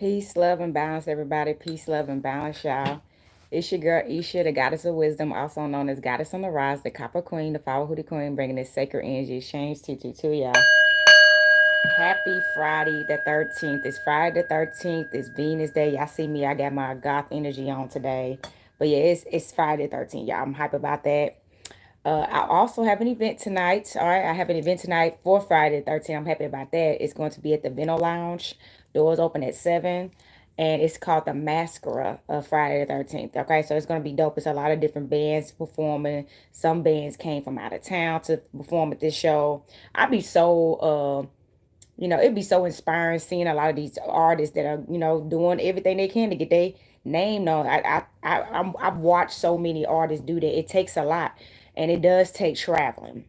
Peace, love, and balance, everybody. Peace, love, and balance, y'all. It's your girl Isha, the goddess of wisdom, also known as Goddess on the Rise, the Copper Queen, the Flower Hoodie Queen, bringing this sacred energy exchange to y'all. Happy Friday the 13th. It's Friday the 13th. It's Venus Day. Y'all see me, I got my goth energy on today. But yeah, it's Friday the 13th, y'all. I'm hype about that. I also have an event tonight. All right, I have an event tonight for Friday the 13th. I'm happy about that. It's going to be at the Venmo Lounge. Doors open at 7. And it's called the Mascara of Friday the 13th. Okay, so it's going to be dope. It's a lot of different bands performing. Some bands came from out of town to perform at this show. I'd be so it'd be so inspiring seeing a lot of these artists that are, doing everything they can to get their name known. I've watched so many artists do that. It takes a lot, and it does take traveling.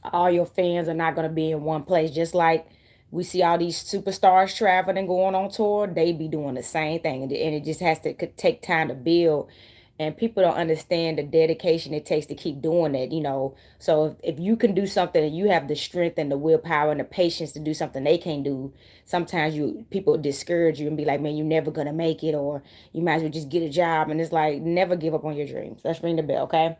All your fans are not going to be in one place. Just like we see all these superstars traveling and going on tour, they be doing the same thing, and it just has to take time to build. And people don't understand the dedication it takes to keep doing it. So if you can do something and you have the strength and the willpower and the patience to do something they can't do, sometimes people discourage you and be like, man, you're never gonna make it, or you might as well just get a job. And it's like, never give up on your dreams. Let's ring the bell, okay?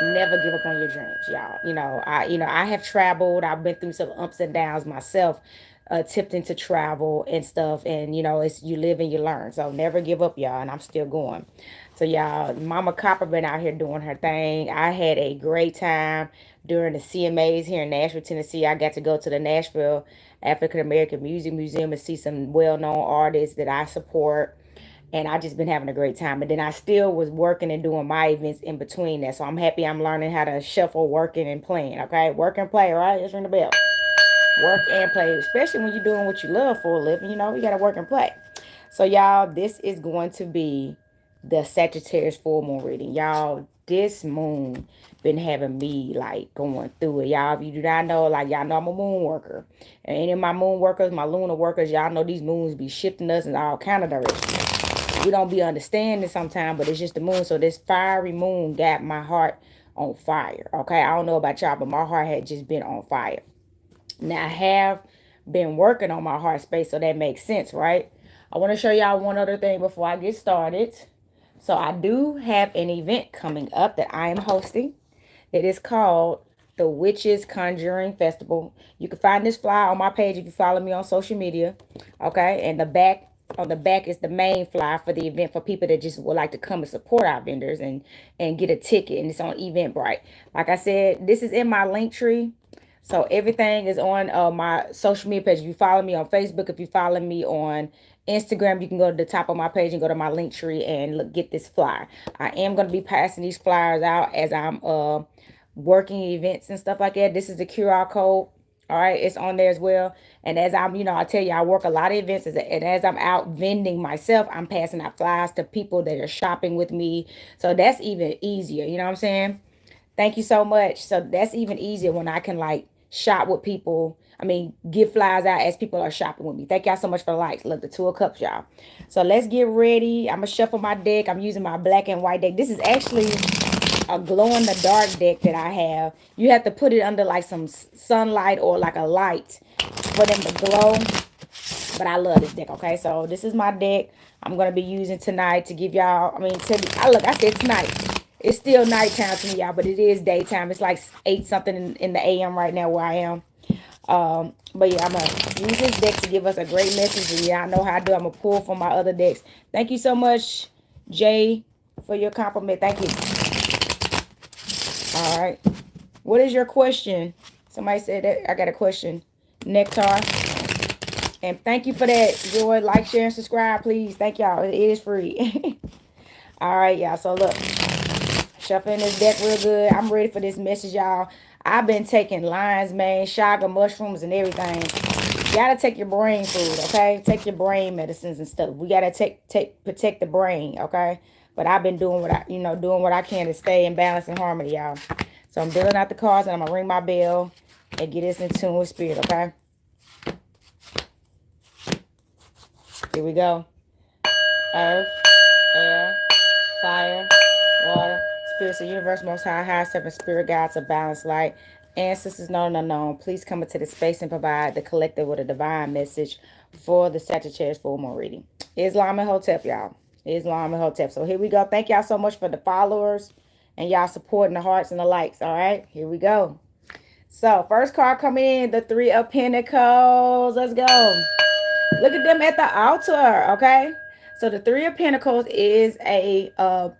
Never give up on your dreams, y'all. I have traveled. I've been through some ups and downs myself, attempting to travel and stuff. And it's you live and you learn. So never give up, y'all. And I'm still going. So y'all, Mama Copper been out here doing her thing. I had a great time during the CMAs here in Nashville, Tennessee. I got to go to the Nashville African American Music Museum and see some well-known artists that I support, and I just been having a great time. And then I still was working and doing my events in between that. So I'm happy I'm learning how to shuffle working and playing. Okay, work and play. All right, let's ring the bell. Work and play, especially when you're doing what you love for a living. You gotta work and play. So y'all, this is going to be the Sagittarius full moon reading. Y'all, this moon been having me like going through it. Y'all, if you do not know, like y'all know I'm a moon worker. And any of my moon workers, my lunar workers, y'all know these moons be shifting us in all kind of directions. We don't be understanding sometimes, but it's just the moon. So this fiery moon got my heart on fire. Okay, I don't know about y'all, but my heart had just been on fire. Now I have been working on my heart space, so that makes sense, right? I want to show y'all one other thing before I get started. So I do have an event coming up that I am hosting. It is called the Witches Conjuring Festival. You can find this flyer on my page if you follow me on social media. Okay, and on the back is the main flyer for the event for people that just would like to come and support our vendors and get a ticket, and it's on Eventbrite. Like I said, this is in my link tree. So everything is on my social media page. If you follow me on Facebook, if you follow me on Instagram, you can go to the top of my page and go to my link tree and get this flyer. I am going to be passing these flyers out as I'm working events and stuff like that. This is the QR code. All right, it's on there as well. And as I tell you, I work a lot of events, and as I'm out vending myself, I'm passing out flyers to people that are shopping with me. So that's even easier. You know what I'm saying? Thank you so much. So that's even easier when I can like shop with people. I mean, give flyers out as people are shopping with me. Thank y'all so much for the likes. Look, the Two of Cups, y'all. So let's get ready. I'm going to shuffle my deck. I'm using my black and white deck. This is actually a glow in the dark deck that I have. You have to put it under like some sunlight or like a light for them to glow. But I love this deck, okay? So this is my deck I'm going to be using tonight to give y'all, I said tonight. It's still nighttime to me, y'all, but it is daytime. It's like 8 something in the AM right now where I am. But yeah, I'm going to use this deck to give us a great message. And y'all know how I do. I'm going to pull from my other decks. Thank you so much, Jay, for your compliment. Thank you. All right. What is your question? Somebody said that. I got a question. Nectar. And thank you for that. Joy, like, share, and subscribe, please. Thank y'all. It is free. All right, y'all. So look, shuffling this deck real good. I'm ready for this message, y'all. I've been taking lion's mane, chaga mushrooms, and everything. You gotta take your brain food, okay? Take your brain medicines and stuff. We gotta protect the brain, okay? But I've been doing what I can to stay in balance and harmony, y'all. So I'm dealing out the cards, and I'm gonna ring my bell and get us in tune with spirit, okay? Here we go. Earth, air, fire, water, spirits of the universe, most high, high seven spirit guides, a balanced light. Ancestors known and unknown, please come into the space and provide the collective with a divine message for the Sagittarius full moon reading. Islam and Hotep, y'all. Islam and Hotep. So here we go. Thank y'all so much for the followers and y'all supporting the hearts and the likes. All right, here we go. So first card coming in, the Three of Pentacles. Let's go. Look at them at the altar, okay? So the Three of Pentacles is a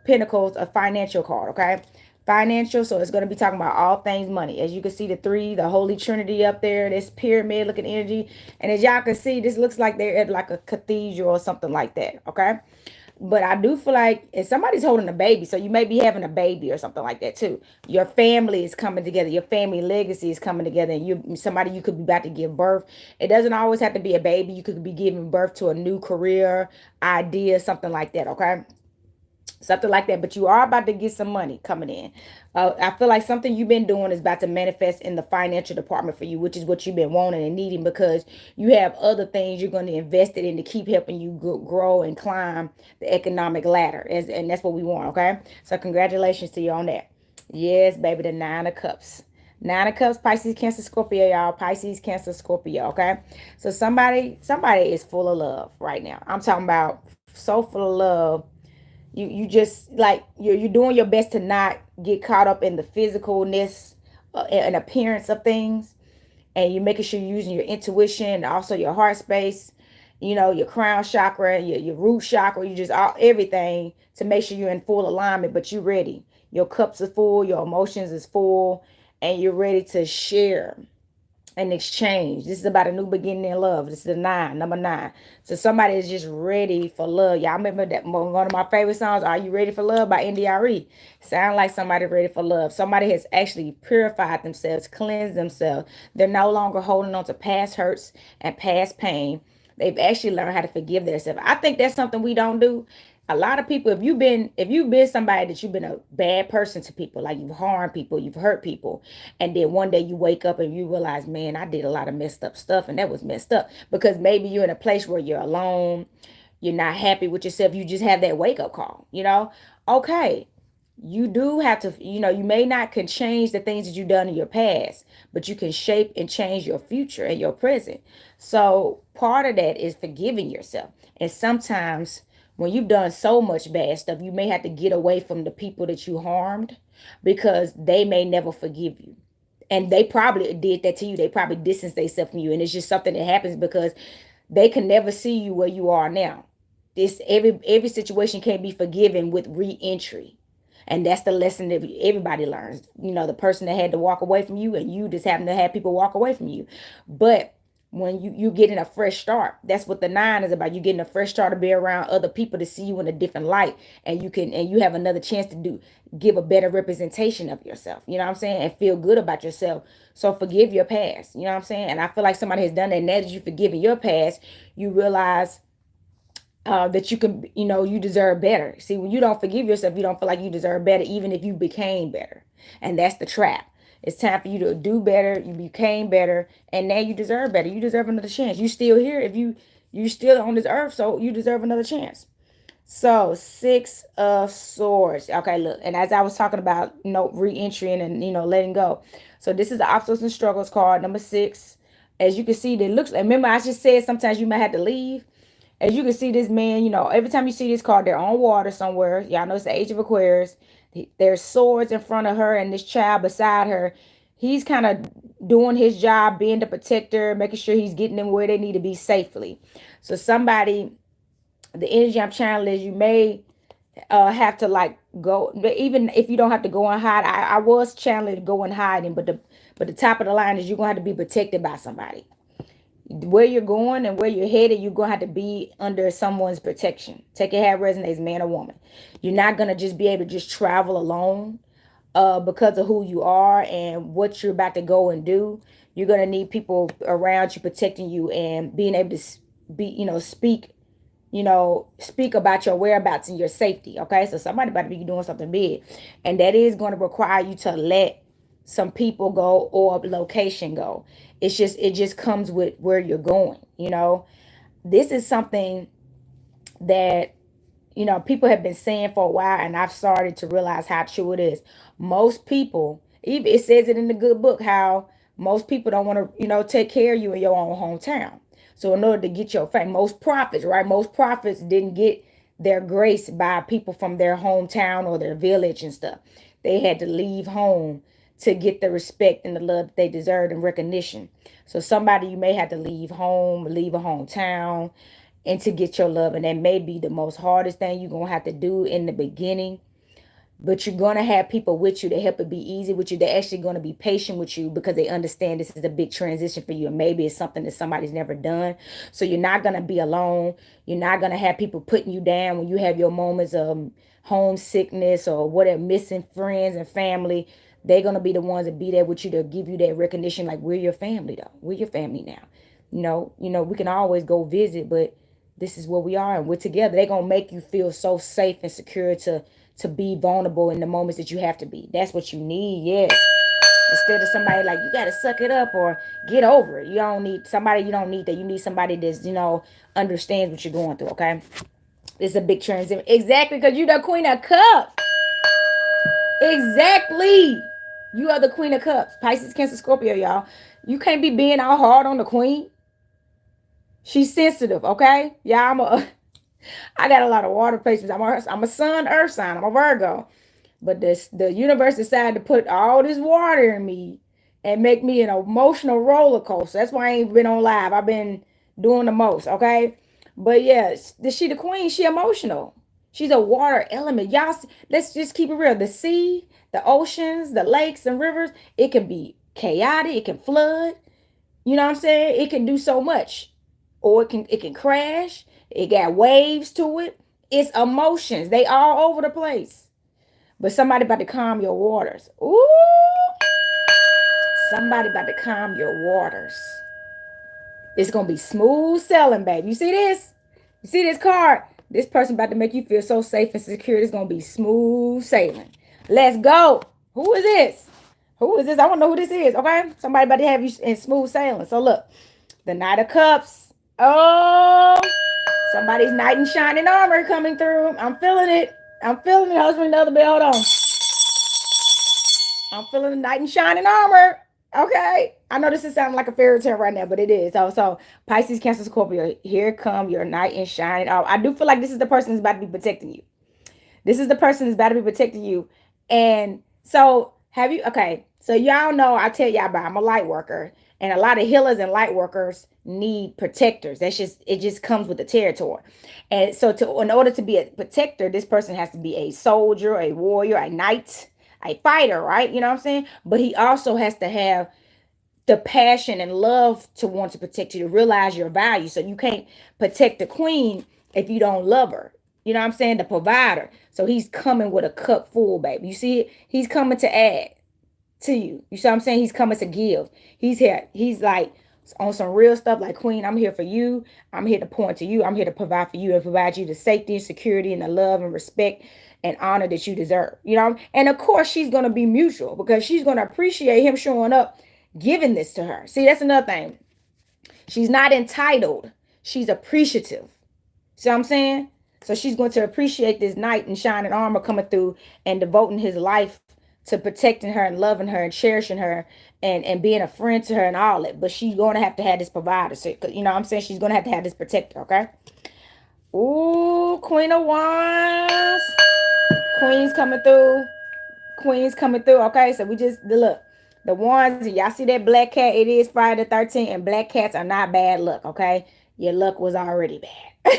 Pentacles, a financial card, okay? Financial, so it's going to be talking about all things money. As you can see, the three, the Holy Trinity up there, this pyramid looking energy. And as y'all can see, this looks like they're at like a cathedral or something like that, okay? But I do feel like if somebody's holding a baby, so you may be having a baby or something like that too. Your family is coming together. Your family legacy is coming together, and you could be about to give birth. It doesn't always have to be a baby. You could be giving birth to a new career idea, something like that. Okay, something like that. But you are about to get some money coming in. I feel like something you've been doing is about to manifest in the financial department for you, which is what you've been wanting and needing, because you have other things you're going to invest it in to keep helping you grow and climb the economic ladder. And that's what we want. Okay, so congratulations to you on that. Yes, baby, the Nine of Cups. Nine of Cups, Pisces, Cancer, Scorpio, y'all. Pisces, Cancer, Scorpio, okay? So somebody is full of love right now. I'm talking about so full of love. You just like you're doing your best to not get caught up in the physicalness and appearance of things, and you're making sure you're using your intuition and also your heart space, your crown chakra, your root chakra, you just everything to make sure you're in full alignment, but you're ready. Your cups are full, your emotions is full, and you're ready to share and exchange. This is about a new beginning in love. This is the nine, number nine. So somebody is just ready for love. Y'all remember that one of my favorite songs, Are You Ready for Love by NDRE? Sound like somebody ready for love. Somebody has actually purified themselves, cleansed themselves. They're no longer holding on to past hurts and past pain. They've actually learned how to forgive themselves. I think that's something we don't do. A lot of people, if you've been somebody that you've been a bad person to people, like you've harmed people, you've hurt people, and then one day you wake up and you realize, man, I did a lot of messed up stuff, and that was messed up, because maybe you're in a place where you're alone, you're not happy with yourself, you just have that wake up call. Okay, you do have to, you may not can change the things that you've done in your past, but you can shape and change your future and your present. So part of that is forgiving yourself. And sometimes when you've done so much bad stuff, you may have to get away from the people that you harmed, because they may never forgive you. And they probably did that to you. They probably distanced themselves from you. And it's just something that happens because they can never see you where you are now. This every situation can't be forgiven with re-entry. And that's the lesson that everybody learns. The person that had to walk away from you, and you just happen to have people walk away from you. But when you getting a fresh start, that's what the nine is about. You getting a fresh start to be around other people to see you in a different light, and you have another chance to give a better representation of yourself. You know what I'm saying? And feel good about yourself. So forgive your past. You know what I'm saying? And I feel like somebody has done that. And as you forgiving your past, you realize that you can, you deserve better. See, when you don't forgive yourself, you don't feel like you deserve better, even if you became better. And that's the trap. It's time for you to do better. You became better, and now you deserve better. You deserve another chance. You still here. If you still on this earth, so you deserve another chance. So Six of Swords. Okay, look, and as I was talking about, re-entry and letting go. So this is the obstacles and struggles card, number 6. As you can see, it looks. Remember, I just said sometimes you might have to leave. As you can see, this man, every time you see this card, they're on water somewhere. Y'all know it's the Age of Aquarius. There's swords in front of her and this child beside her. He's kind of doing his job, being the protector, making sure he's getting them where they need to be safely. So somebody, the energy I'm channeling is you may have to like go, even if you don't have to go and hide. I was channeling to go and hiding, but the top of the line is you're going to have to be protected by somebody. Where you're going and where you're headed, you're going to have to be under someone's protection. Take it how it resonates, man or woman. You're not going to just be able to just travel alone because of who you are and what you're about to go and do. You're going to need people around you protecting you and being able to speak about your whereabouts and your safety. Okay, so somebody about to be doing something big, and that is going to require you to let some people go or location go. It just comes with where you're going. This is something that people have been saying for a while, and I've started to realize how true it is. Most people, Even it says it in the good book how most people don't want to, take care of you in your own hometown. So in order to get your fame, most prophets, right? Most prophets didn't get their grace by people from their hometown or their village and stuff. They had to leave home to get the respect and the love that they deserved and recognition. So somebody, you may have to leave home, leave a hometown, and to get your love. And that may be the most hardest thing you're gonna have to do in the beginning, but you're going to have people with you to help it be easy with you. They're actually going to be patient with you because they understand this is a big transition for you, and maybe it's something that somebody's never done. So you're not going to be alone. You're not going to have people putting you down when you have your moments of homesickness or whatever, missing friends and family. They're going to be the ones that be there with you to give you that recognition, like, we're your family though. We're your family now. We can always go visit, but this is where we are and we're together. They're going to make you feel so safe and secure to be vulnerable in the moments that you have to be. That's what you need, yes. Instead of somebody like, you gotta suck it up or get over it. You don't need somebody, you don't need that. You need somebody that's, understands what you're going through, okay? It's a big transition. Exactly, because you're the Queen of Cups. Exactly. You are the Queen of Cups. Pisces, Cancer, Scorpio, y'all. You can't be being all hard on the Queen. She's sensitive, okay? Yeah, I got a lot of water placements. I'm a sun, earth sign. I'm a Virgo. But the universe decided to put all this water in me and make me an emotional roller coaster. That's why I ain't been on live. I've been doing the most, okay? But yeah, she the queen. She emotional. She's a water element. Y'all, let's just keep it real. The sea, the oceans, the lakes and rivers, it can be chaotic. It can flood. You know what I'm saying? It can do so much. Or it can crash. It got waves to it. It's emotions. They all over the place. But somebody about to calm your waters. Ooh. Somebody about to calm your waters. It's going to be smooth sailing, baby. You see this? You see this card? This person about to make you feel so safe and secure. It's going to be smooth sailing. Let's go. Who is this? Who is this? I want to know who this is, okay? Somebody about to have you in smooth sailing. So look, the Knight of Cups. Oh, somebody's knight in shining armor coming through. I'm feeling it. I'm feeling it. Husband, another bell. Hold on. I'm feeling the knight in shining armor. Okay. I know this is sounding like a fairy tale right now, but it is. So Pisces, Cancer, Scorpio, here come your knight in shining armor. I do feel like this is the person that's about to be protecting you. This is the person that's about to be protecting you. And so so y'all know, I tell y'all about, I'm a light worker. And a lot of healers and light workers need protectors. It just comes with the territory. And so in order to be a protector, this person has to be a soldier, a warrior, a knight, a fighter, right? You know what I'm saying? But he also has to have the passion and love to want to protect you, to realize your value. So you can't protect the queen if you don't love her. You know what I'm saying? The provider. So he's coming with a cup full, baby. You see it? He's coming to add to you. You see what I'm saying? He's coming to give. He's here. He's like on some real stuff like, queen, I'm here for you. I'm here to point to you. I'm here to provide for you and provide you the safety and security and the love and respect and honor that you deserve. You know? And of course, she's going to be mutual because she's going to appreciate him showing up, giving this to her. See, that's another thing. She's not entitled. She's appreciative. See what I'm saying? So she's going to appreciate this knight in shining armor coming through and devoting his life to protecting her and loving her and cherishing her and being a friend to her and all that. But she's going to have this provider. So, you know what I'm saying? She's going to have this protector, okay? Ooh, Queen of Wands. Queen's coming through. Queen's coming through, okay? So we just, look. The ones, y'all see that black cat? It is Friday the 13th, and black cats are not bad luck, okay? Your luck was already bad.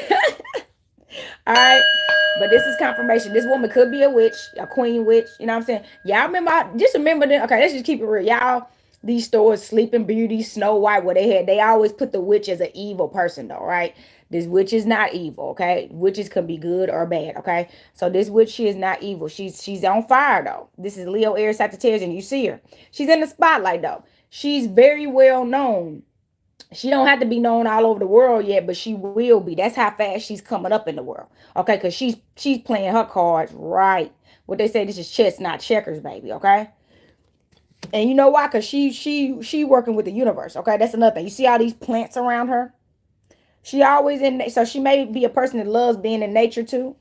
All right? But this is confirmation. This woman could be a witch, a queen witch. You know what I'm saying? Y'all remember, just remember them. Okay, let's just keep it real. Y'all, these stores, Sleeping Beauty, Snow White, what they always put the witch as an evil person though, right? This witch is not evil, okay? Witches can be good or bad, okay? So this witch, she is not evil. She's on fire though. This is Leo, Aries, Sagittarius, and you see her. She's in the spotlight though. She's very well known. She don't have to be known all over the world yet, but she will be. That's how fast she's coming up in the world. Okay, because she's playing her cards right. What they say, this is chess, not checkers, baby. Okay. And you know why? Because she working with the universe. Okay, that's another thing. You see all these plants around her? She always so she may be a person that loves being in nature too.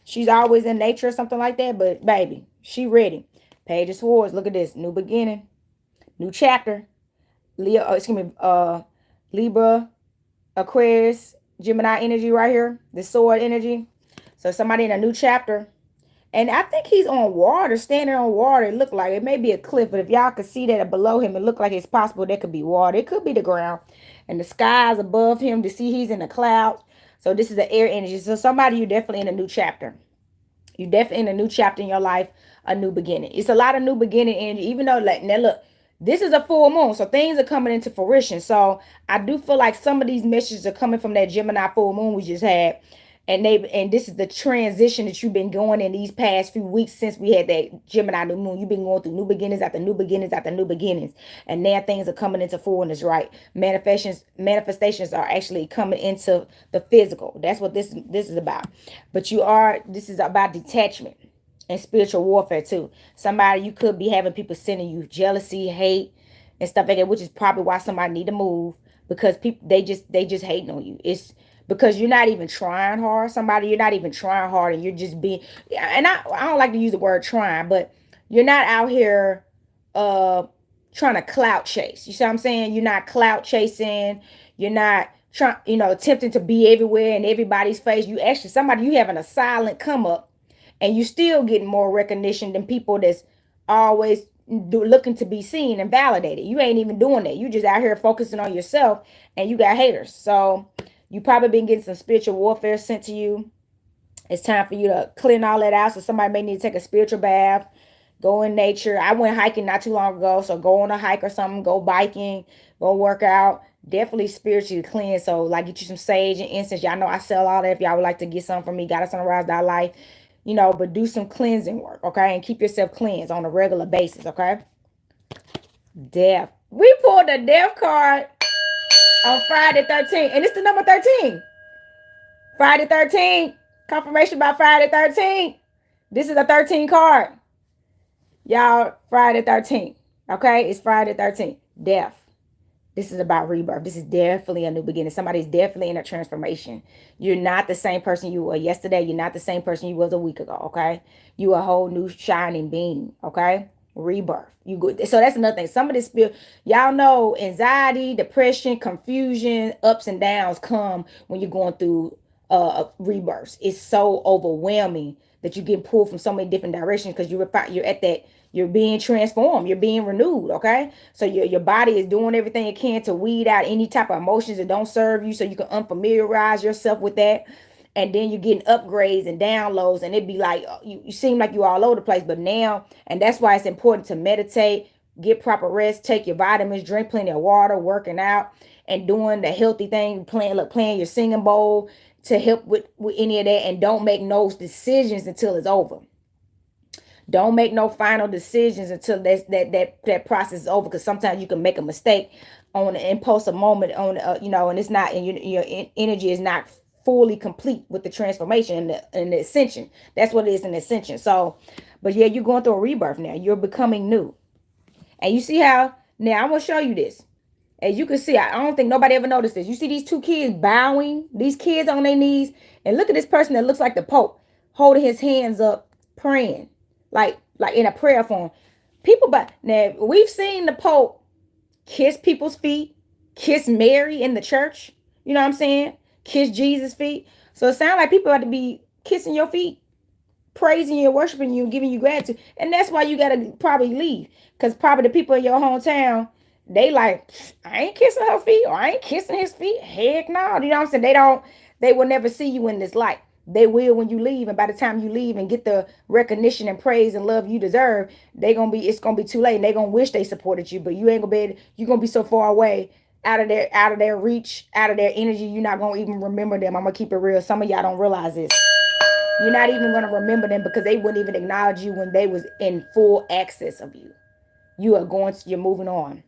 She's always in nature or something like that. But baby, she ready. Page of Swords. Look at this. New beginning. New chapter. Leo, Libra, Aquarius, Gemini energy right here. The sword energy. So somebody in a new chapter. And I think he's on water, standing on water. It looked like it may be a cliff, but if y'all could see that below him, it looked like it's possible there could be water. It could be the ground. And the sky's above him to see he's in the clouds. So this is the air energy. So somebody, you're definitely in a new chapter. You're definitely in a new chapter in your life, a new beginning. It's a lot of new beginning energy, even though, like, now look, this is a full moon, so things are coming into fruition. So I do feel like some of these messages are coming from that Gemini full moon we just had. And this is the transition that you've been going in these past few weeks since we had that Gemini new moon. You've been going through new beginnings after new beginnings after new beginnings. And now things are coming into fullness, right? Manifestations are actually coming into the physical. That's what this is about. But this is about detachment and spiritual warfare too. Somebody, you could be having people sending you jealousy, hate, and stuff like that, which is probably why somebody need to move, because people, they just hating on you. It's because you're not even trying hard. Somebody, you're not even trying hard, and you're just being, and I don't like to use the word trying, but you're not out here trying to clout chase. You see what I'm saying? You're not clout chasing. You're not trying, attempting to be everywhere in everybody's face. You actually, somebody, you having a silent come up, and you still getting more recognition than people that's always looking to be seen and validated. You ain't even doing that. You just out here focusing on yourself, and you got haters. So you probably been getting some spiritual warfare sent to you. It's time for you to clean all that out. So somebody may need to take a spiritual bath, go in nature. I went hiking not too long ago, so go on a hike or something, go biking, go work out. Definitely spiritually cleanse. So like, get you some sage and incense. Y'all know I sell all that. If y'all would like to get some from me, goddessontherise.life. But do some cleansing work, okay? And keep yourself cleansed on a regular basis, okay? Death. We pulled the death card on Friday 13th, and it's the number 13. Friday 13th. Confirmation by Friday 13th. This is a 13 card. Y'all, Friday 13th. Okay? It's Friday 13th. Death. This is about rebirth. This is definitely a new beginning. Somebody's definitely in a transformation. You're not the same person you were yesterday. You're not the same person you was a week ago, okay? You a whole new shining being, okay? Rebirth. You good. So that's another thing. Some of this y'all know anxiety, depression, confusion, ups and downs come when you're going through rebirths. It's so overwhelming that you get pulled from so many different directions because you're at that, you're being transformed, you're being renewed, okay? So your body is doing everything it can to weed out any type of emotions that don't serve you, so you can unfamiliarize yourself with that. And then you're getting upgrades and downloads, and it'd be like you seem like you're all over the place. But now, and that's why it's important to meditate, get proper rest, take your vitamins, drink plenty of water, working out, and doing the healthy thing, playing your singing bowl to help with any of that. And don't make no decisions until it's over. Don't make no final decisions until that process is over, because sometimes you can make a mistake on an impulsive moment and it's not, and your energy is not fully complete with the transformation and the ascension. That's what it is, an ascension. So, but yeah, you're going through a rebirth now. You're becoming new. And you see how, now I'm going to show you this. As you can see, I don't think nobody ever noticed this. You see these two kids bowing, these kids on their knees, and look at this person that looks like the Pope holding his hands up, praying, like in a prayer form. People, but now we've seen the Pope kiss people's feet, kiss Mary in the church. You know what I'm saying? Kiss Jesus' feet. So it sounds like people have to be kissing your feet, praising you, worshiping you, giving you gratitude. And that's why you got to probably leave. Because probably the people in your hometown, they like, I ain't kissing her feet, or I ain't kissing his feet. Heck no. You know what I'm saying? They will never see you in this light. They will when you leave. And by the time you leave and get the recognition and praise and love you deserve, it's gonna be too late. And they're gonna wish they supported you, but you ain't gonna be able, you're gonna be so far away, out of their reach, out of their energy, you're not gonna even remember them. I'm gonna keep it real. Some of y'all don't realize this. You're not even gonna remember them because they wouldn't even acknowledge you when they was in full access of you. You're moving on.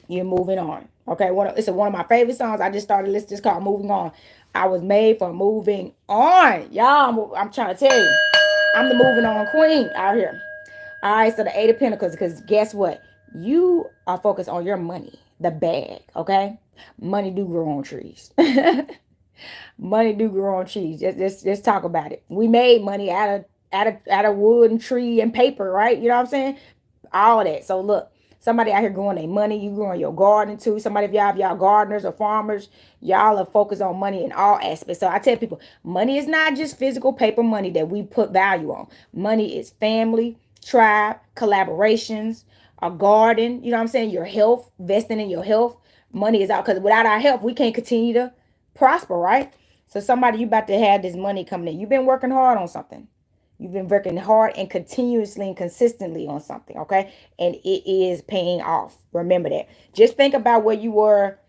You're moving on. Okay, it's one of my favorite songs. I just started listening. It's called Moving On. I was made for moving on. Y'all, I'm trying to tell you. I'm the moving on queen out here. All right, so the Eight of Pentacles, because guess what? You are focused on your money, the bag, okay? Money do grow on trees. Money do grow on trees. Just talk about it. We made money out of out of wood and tree and paper, right? You know what I'm saying? All of that. So look, somebody out here growing their money, you growing your garden too. Somebody, if y'all have y'all gardeners or farmers, y'all are focused on money in all aspects. So I tell people, money is not just physical paper money that we put value on. Money is family, tribe, collaborations, a garden. You know what I'm saying? Your health, investing in your health. Money is out, because without our health, we can't continue to prosper, right? So somebody, you about to have this money coming in. You've been working hard on something. You've been working hard and continuously and consistently on something, okay? And it is paying off. Remember that. Just think about where you were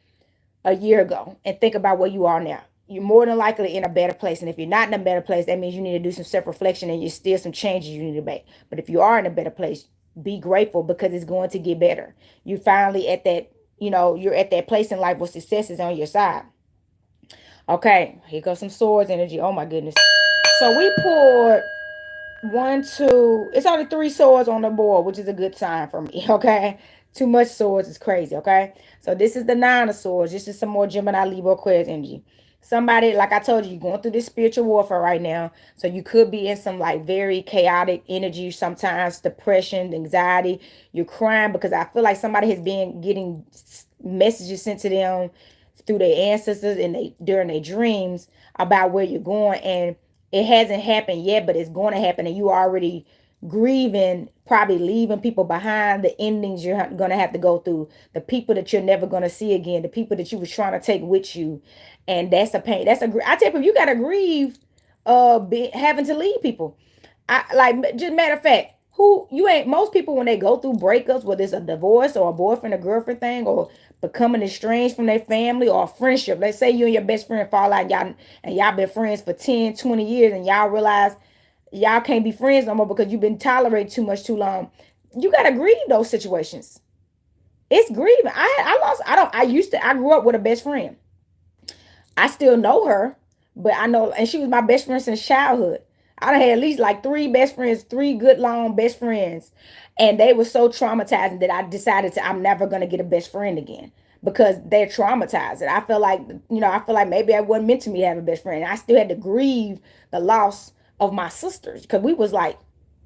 a year ago and think about where you are now. You're more than likely in a better place. And if you're not in a better place, that means you need to do some self-reflection and there's still some changes you need to make. But if you are in a better place, be grateful, because it's going to get better. You finally at that, you're at that place in life where success is on your side. Okay, here goes some swords energy. Oh my goodness. So we pulled one, two. It's only three swords on the board, which is a good sign for me. Okay, too much swords is crazy. Okay, so this is the nine of swords. This is some more Gemini, Libra, Aquarius energy. Somebody, like I told you, you're going through this spiritual warfare right now. So you could be in some like very chaotic energy, sometimes depression, anxiety. You're crying because I feel like somebody has been getting messages sent to them through their ancestors and they during their dreams about where you're going, and it hasn't happened yet, but it's going to happen, and you already grieving, probably leaving people behind, the endings you're going to have to go through, the people that you're never going to see again, the people that you was trying to take with you. And that's a pain. I tell people, you got to grieve having to leave people. I like, just matter of fact, who you ain't, most people when they go through breakups, whether it's a divorce or a boyfriend or girlfriend thing, or becoming estranged from their family, or a friendship. Let's say you and your best friend fall out, and y'all been friends for 10, 20 years, and y'all realize y'all can't be friends no more because you've been tolerating too much too long. You gotta grieve those situations. It's grieving. I lost. I grew up with a best friend. I still know her, but I know, and she was my best friend since childhood. I done had at least like three best friends, three good long best friends, and they were so traumatizing that I decided I'm never gonna get a best friend again because they're traumatized. And I feel like maybe I wasn't meant to me to have a best friend. I still had to grieve the loss of my sisters because we was like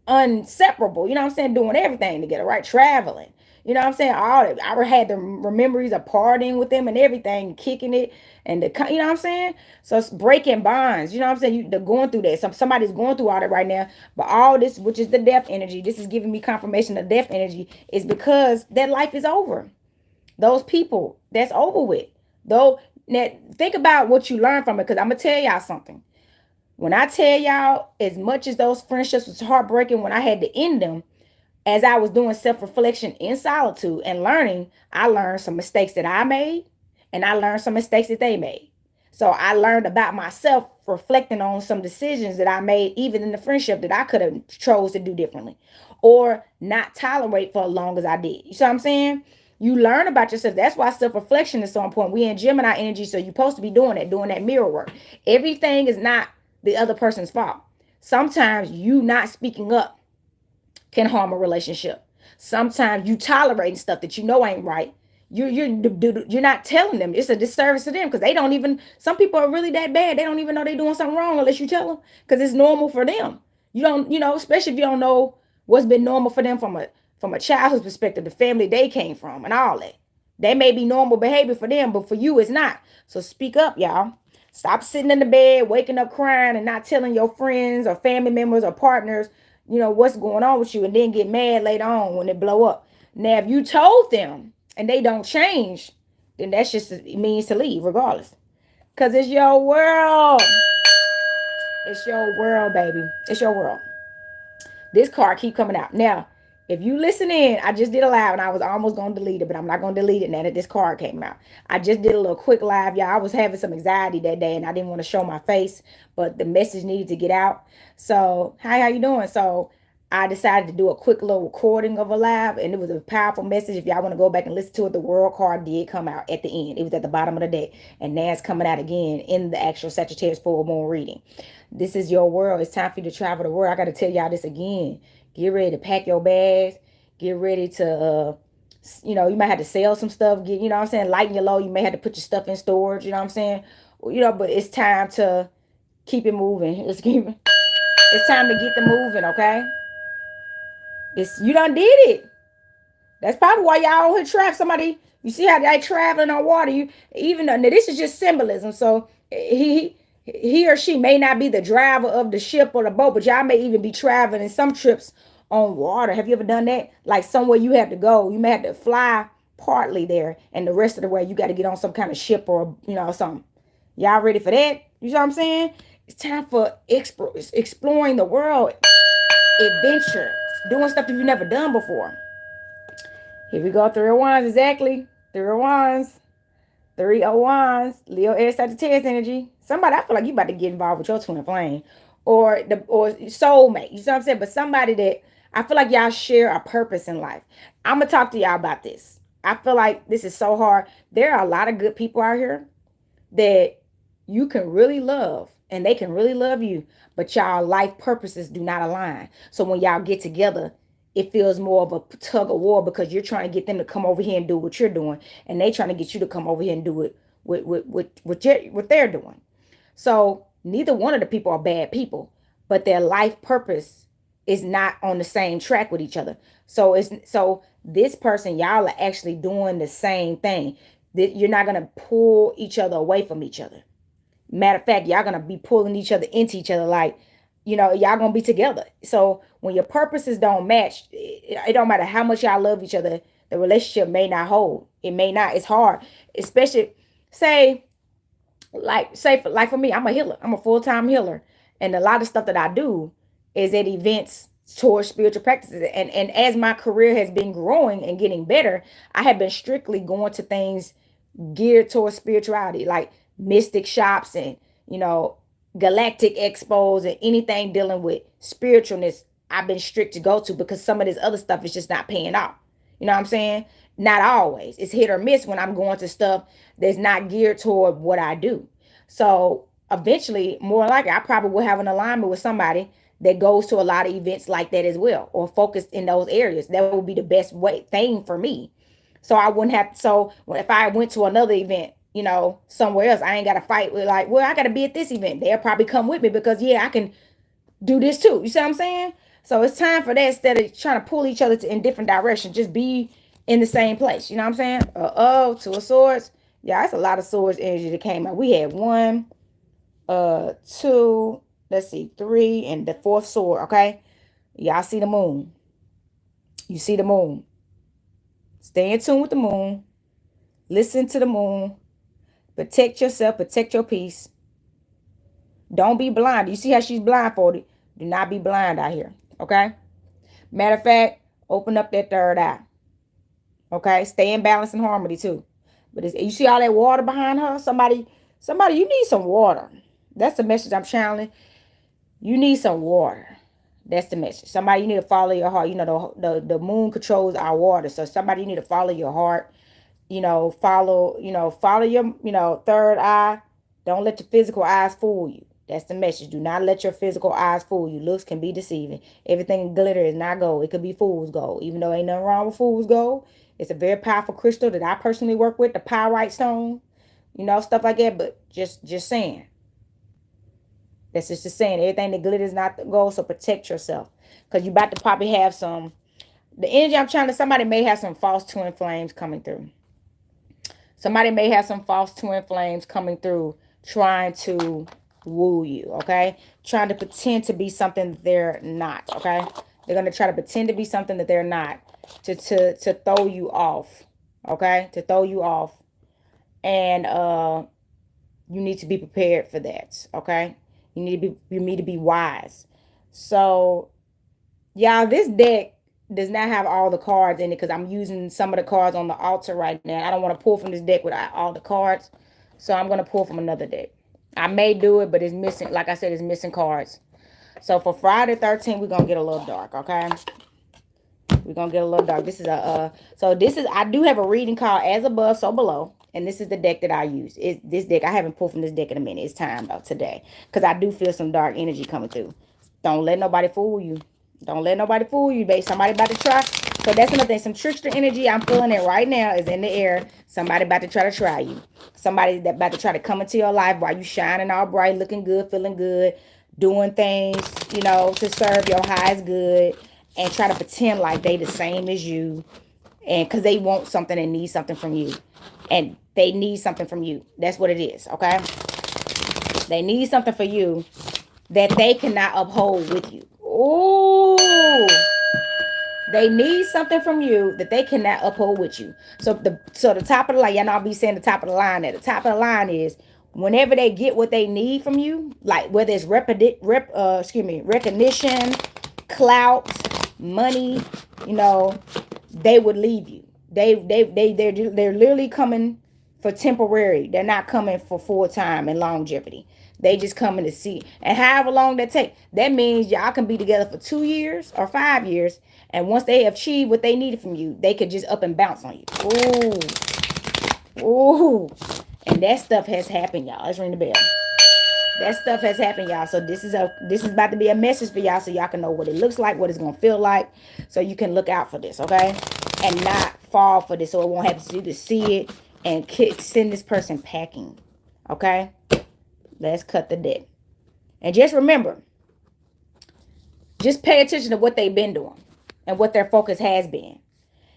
inseparable. You know what I'm saying? Doing everything together, right? Traveling. You know what I'm saying? All that. I had the memories of partying with them and everything, kicking it, and you know what I'm saying? So it's breaking bonds. You know what I'm saying? They're going through that. Somebody's going through all that right now. But all this, which is the death energy, this is giving me confirmation of death energy, is because that life is over. Those people, that's over with. Though, now think about what you learned from it, because I'm gonna tell y'all something. When I tell y'all, as much as those friendships was heartbreaking when I had to end them, as I was doing self-reflection in solitude and learning, I learned some mistakes that I made, and I learned some mistakes that they made. So I learned about myself, reflecting on some decisions that I made, even in the friendship, that I could have chose to do differently or not tolerate for as long as I did. You see what I'm saying? You learn about yourself. That's why self-reflection is so important. We in Gemini energy, so you're supposed to be doing that mirror work. Everything is not the other person's fault. Sometimes you not speaking up can harm a relationship. Sometimes you tolerating stuff that you know ain't right. You're not telling them. It's a disservice to them because they don't even. Some people are really that bad. They don't even know they're doing something wrong unless you tell them, because it's normal for them. You don't, especially if you don't know what's been normal for them from a childhood perspective, the family they came from, and all that. They may be normal behavior for them, but for you, it's not. So speak up, y'all. Stop sitting in the bed, waking up crying, and not telling your friends or family members or partners, what's going on with you, and then get mad later on when it blow up. Now, if you told them and they don't change, then that's just it means to leave regardless. Because it's your world. It's your world, baby. It's your world. This card keep coming out. Now, if you listen in, I just did a live and I was almost going to delete it, but I'm not going to delete it now that this card came out. I just did a little quick live, y'all. I was having some anxiety that day and I didn't want to show my face, but the message needed to get out. So, hi, how you doing? So, I decided to do a quick little recording of a live, and it was a powerful message. If y'all want to go back and listen to it, the world card did come out at the end. It was at the bottom of the deck, and now it's coming out again in the actual Sagittarius full moon reading. This is your world. It's time for you to travel the world. I got to tell y'all this again. Get ready to pack your bags. Get ready to, you might have to sell some stuff. Get, what I'm saying, lighten your load. You may have to put your stuff in storage. You know what I'm saying? But it's time to keep it moving. Let's keep it. It's time to get the moving, okay? You done did it. That's probably why y'all here trap somebody. You see how they traveling on water. You even though now this is just symbolism. So he or she may not be the driver of the ship or the boat, but y'all may even be traveling in some trips on water. Have you ever done that? Like somewhere you have to go, you may have to fly partly there, and the rest of the way you got to get on some kind of ship or something. Y'all ready for that? You know what I'm saying? It's time for exploring the world, adventure, doing stuff that you've never done before. Here we go. 3 of Wands, exactly. 3 of Wands. 3 of Wands. Leo, Aries, Sagittarius energy. Somebody, I feel like you about to get involved with your twin flame. Or soulmate. You see what I'm saying? But somebody that I feel like y'all share a purpose in life. I'm going to talk to y'all about this. I feel like this is so hard. There are a lot of good people out here that you can really love and they can really love you, but y'all life purposes do not align. So when y'all get together, it feels more of a tug of war because you're trying to get them to come over here and do what you're doing, and they trying to get you to come over here and do it what they're doing. So neither one of the people are bad people, but their life purpose is not on the same track with each other. So this person, y'all are actually doing the same thing. That you're not gonna pull each other away from each other. Matter of fact, y'all gonna be pulling each other into each other, like, y'all gonna be together. So when your purposes don't match, it don't matter how much y'all love each other, the relationship may not hold. It may not. It's hard, especially say like for me, I'm a healer. I'm a full-time healer, and a lot of stuff that I do is at events towards spiritual practices. And as my career has been growing and getting better, I have been strictly going to things geared towards spirituality, like mystic shops and galactic expos and anything dealing with spiritualness. I've been strict to go to because some of this other stuff is just not paying off. You know what I'm saying? Not always. It's hit or miss when I'm going to stuff that's not geared toward what I do. So eventually, more likely, I probably will have an alignment with somebody that goes to a lot of events like that as well, or focused in those areas. That would be the best way thing for me. So I wouldn't have. So if I went to another event, somewhere else, I ain't got to fight with like, well, I got to be at this event. They'll probably come with me because yeah, I can do this too. You see what I'm saying? So it's time for that instead of trying to pull each other in different directions. Just be in the same place. You know what I'm saying? 2 of Swords. Yeah, that's a lot of swords energy that came out. We had 1, 2, let's see, 3, and the 4th sword. Okay, y'all see the moon. You see the moon. Stay in tune with the moon. Listen to the moon. Protect yourself. Protect your peace. Don't be blind. You see how she's blindfolded? Do not be blind out here. Okay? Matter of fact, open up that third eye. Okay? Stay in balance and harmony too. But you see all that water behind her? Somebody, you need some water. That's the message I'm channeling. You need some water. That's the message. Somebody, you need to follow your heart. The moon controls our water. So somebody, you need to follow your heart. Follow your, third eye. Don't let the physical eyes fool you. That's the message. Do not let your physical eyes fool you. Looks can be deceiving. Everything glitter is not gold. It could be fool's gold. Even though ain't nothing wrong with fool's gold. It's a very powerful crystal that I personally work with, the pyrite stone. Stuff like that. But just saying. That's just saying. Everything that glitters is not gold, so protect yourself. Because you about to probably have some. The energy I'm trying to, somebody may have some false twin flames coming through. Somebody may have some false twin flames coming through trying to woo you, okay? Trying to pretend to be something they're not, okay? They're going to try to pretend to be something that they're not to throw you off, okay? To throw you off. And you need to be prepared for that, okay? You need to be wise. So, y'all, this deck does not have all the cards in it because I'm using some of the cards on the altar right now. I don't want to pull from this deck without all the cards. So I'm going to pull from another deck. I may do it, but it's missing. Like I said, it's missing cards. So for Friday 13th, we're going to get a little dark, okay? We're going to get a little dark. This is I do have a reading called As Above, So Below. And this is the deck that I use. This deck, I haven't pulled from this deck in a minute. It's time though today. Because I do feel some dark energy coming through. Don't let nobody fool you. Don't let nobody fool you, babe. Somebody about to try. So that's another thing. Some trickster energy I'm feeling it right now is in the air. Somebody about to try to try you. Somebody that about to try to come into your life while you shining all bright, looking good, feeling good. doing things, to serve your highest good, and try to pretend like they the same as you, and because they want something and need something from you, and they need something from you. That's what it is, okay? They need something for you that they cannot uphold with you. Ooh. They need something from you that they cannot uphold with you. So the top of the line, y'all know I'll be saying the top of the line. At the top of the line is whenever they get what they need from you, like whether it's recognition, clout, money, they would leave you. They're literally coming for temporary. They're not coming for full time and longevity. They just coming to see. And however long that take, that means y'all can be together for 2 years or 5 years. And once they have achieved what they needed from you, they could just up and bounce on you. Ooh. Ooh. And that stuff has happened, y'all. Let's ring the bell. That stuff has happened, y'all. So this is about to be a message for y'all, so y'all can know what it looks like, what it's gonna feel like, so you can look out for this, okay? And not fall for this, so it won't happen to you to see it and send this person packing, okay? Let's cut the deck. And just remember, just pay attention to what they've been doing and what their focus has been.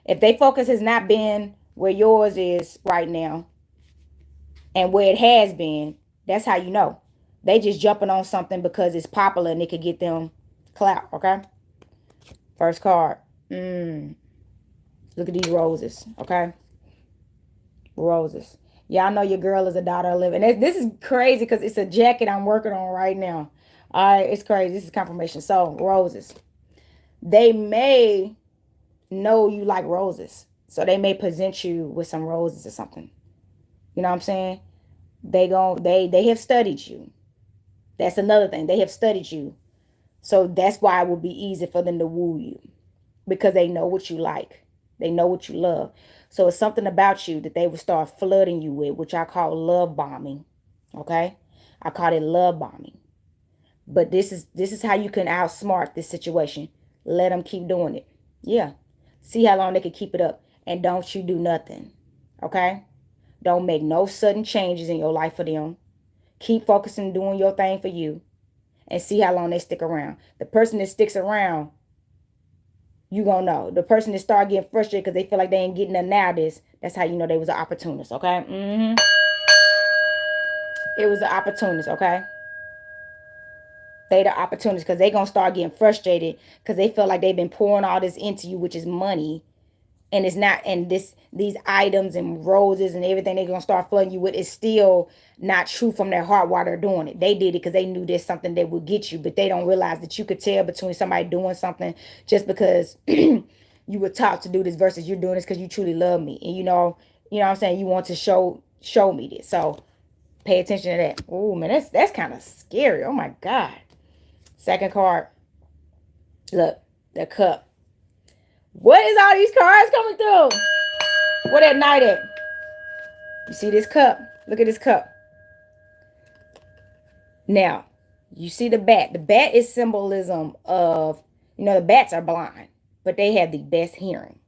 If their focus has not been where yours is right now and where it has been, that's how you know. They just jumping on something because it's popular and it could get them clout, okay? First card. Look at these roses, okay? Roses. Y'all know your girl is a daughter of living. This is crazy because it's a jacket I'm working on right now. All right, it's crazy. This is confirmation. So, roses. They may know you like roses. So they may present you with some roses or something. You know what I'm saying? They have studied you. That's another thing. They have studied you. So that's why it will be easy for them to woo you. Because they know what you like. They know what you love. So it's something about you that they will start flooding you with, which I call love bombing. Okay? I call it love bombing. But this is how you can outsmart this situation. Let them keep doing it. Yeah. See how long they can keep it up. And don't you do nothing. Okay? Don't make no sudden changes in your life for them. Keep focusing doing your thing for you. And see how long they stick around. The person that sticks around, you gonna know. The person that start getting frustrated because they feel like they ain't getting nothing out of this, that's how you know they was an opportunist, okay? It was an opportunist, okay? They the opportunists because they gonna start getting frustrated because they feel like they've been pouring all this into you, which is money, and it's not. And these items and roses and everything they're gonna start flooding you with is still not true from their heart while they're doing it. They did it because they knew there's something that would get you, but they don't realize that you could tell between somebody doing something just because you were taught to do this versus you're doing this because you truly love me, and you know what I'm saying. You want to show me this, so pay attention to that. Oh man, that's kind of scary. Oh my God. Second card. Look, the cup. What is all these cards coming through? Where that knight at? You see this cup? Look at this cup. Now, you see the bat. The bat is symbolism of, the bats are blind, but they have the best hearing.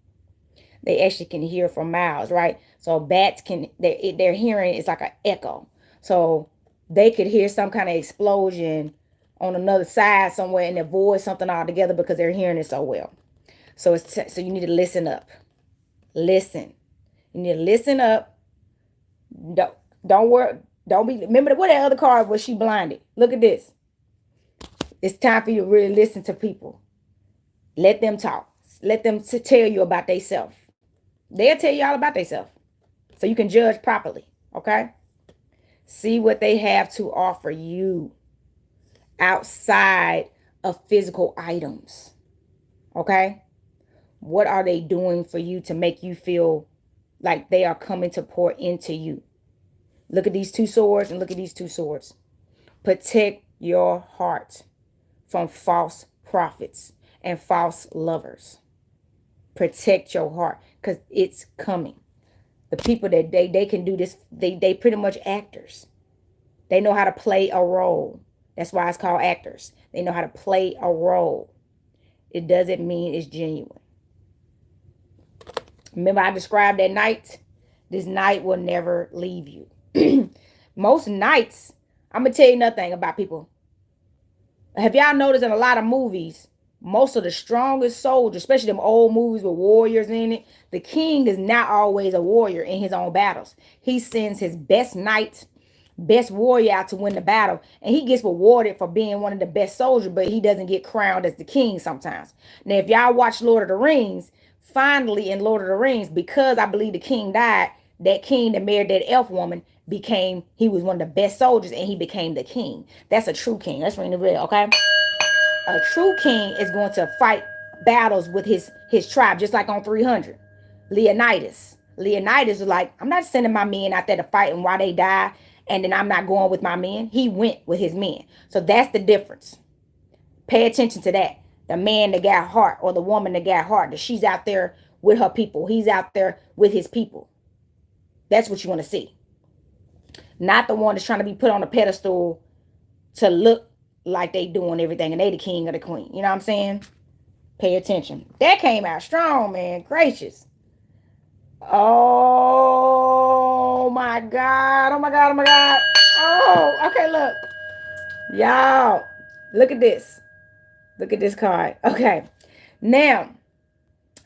They actually can hear for miles, right? So bats their hearing is like an echo. So they could hear some kind of explosion on another side somewhere and avoid something altogether because they're hearing it so well. So so you need to listen up. Listen. You need to listen up. Don't worry. Don't be. Remember what that other card was? She blinded. Look at this. It's time for you to really listen to people. Let them talk. Let them tell you about themselves. They'll tell you all about themselves, so you can judge properly. Okay. See what they have to offer you outside of physical items. Okay? What are they doing for you to make you feel like they are coming to pour into you? Look at these two swords and look at these two swords. Protect your heart from false prophets and false lovers. Protect your heart because it's coming. The people that they can do this, they pretty much actors. They know how to play a role. That's why it's called actors. They know how to play a role. It doesn't mean it's genuine. Remember I described that knight? This knight will never leave you. Most knights, I'm going to tell you another thing about people. Have y'all noticed in a lot of movies, most of the strongest soldiers, especially them old movies with warriors in it, the king is not always a warrior in his own battles. He sends his best knights, best warrior out to win the battle, and he gets rewarded for being one of the best soldiers, but he doesn't get crowned as the king sometimes. Now, if y'all watch Lord of the Rings, finally in Lord of the Rings, because I believe the king died, that king that married that elf woman he was one of the best soldiers and he became the king. That's a true king. Let's ring the bell, okay? A true king is going to fight battles with his tribe, just like on 300. Leonidas was like, I'm not sending my men out there to fight and why they die, and then I'm not going with my men. He went with his men. So that's the difference. Pay attention to that. The man that got heart, or the woman that got heart, that she's out there with her people. He's out there with his people. That's what you want to see. Not the one that's trying to be put on a pedestal to look like they doing everything and they the king or the queen. You know what I'm saying? Pay attention. That came out strong, man. Gracious. Oh my God. Oh my God. Oh my God. Oh, okay, look. Y'all, look at this. Look at this card. Okay. Now,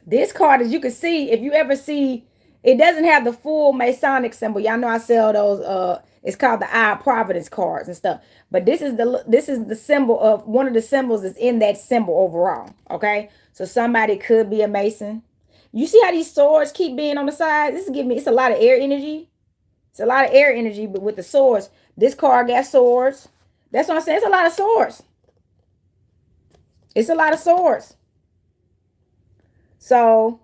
this card, as you can see, if you ever see, it doesn't have the full Masonic symbol. Y'all know I sell those, it's called the Eye of Providence cards and stuff. But this is the symbol of, one of the symbols is in that symbol overall. Okay. So somebody could be a Mason. You see how these swords keep being on the side? This is giving me, it's a lot of air energy. It's a lot of air energy, but with the swords, this card got swords. That's what I'm saying. It's a lot of swords. It's a lot of swords. So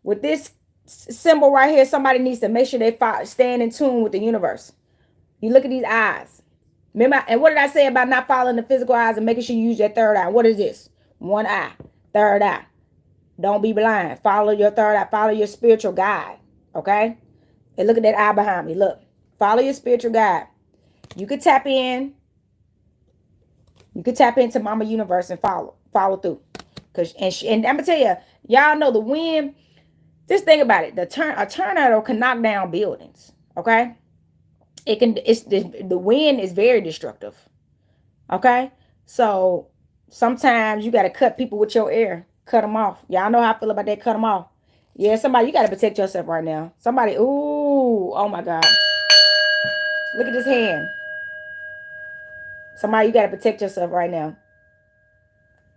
with this symbol right here, somebody needs to make sure they stand in tune with the universe. You look at these eyes. Remember, and what did I say about not following the physical eyes and making sure you use your third eye? What is this? One eye, third eye. Don't be blind. Follow your third eye. Follow your spiritual guide. Okay? And look at that eye behind me. Look. Follow your spiritual guide. You could tap in. You could tap into Mama Universe and follow through. And I'm gonna tell you, y'all know the wind. Just think about it. A tornado can knock down buildings. Okay, the wind is very destructive. Okay, so sometimes you gotta cut people with your air. Cut them off. Y'all know how I feel about that. Cut them off. Yeah, somebody, you gotta protect yourself right now. Somebody, ooh, oh my God. Look at this hand. Somebody, you gotta protect yourself right now.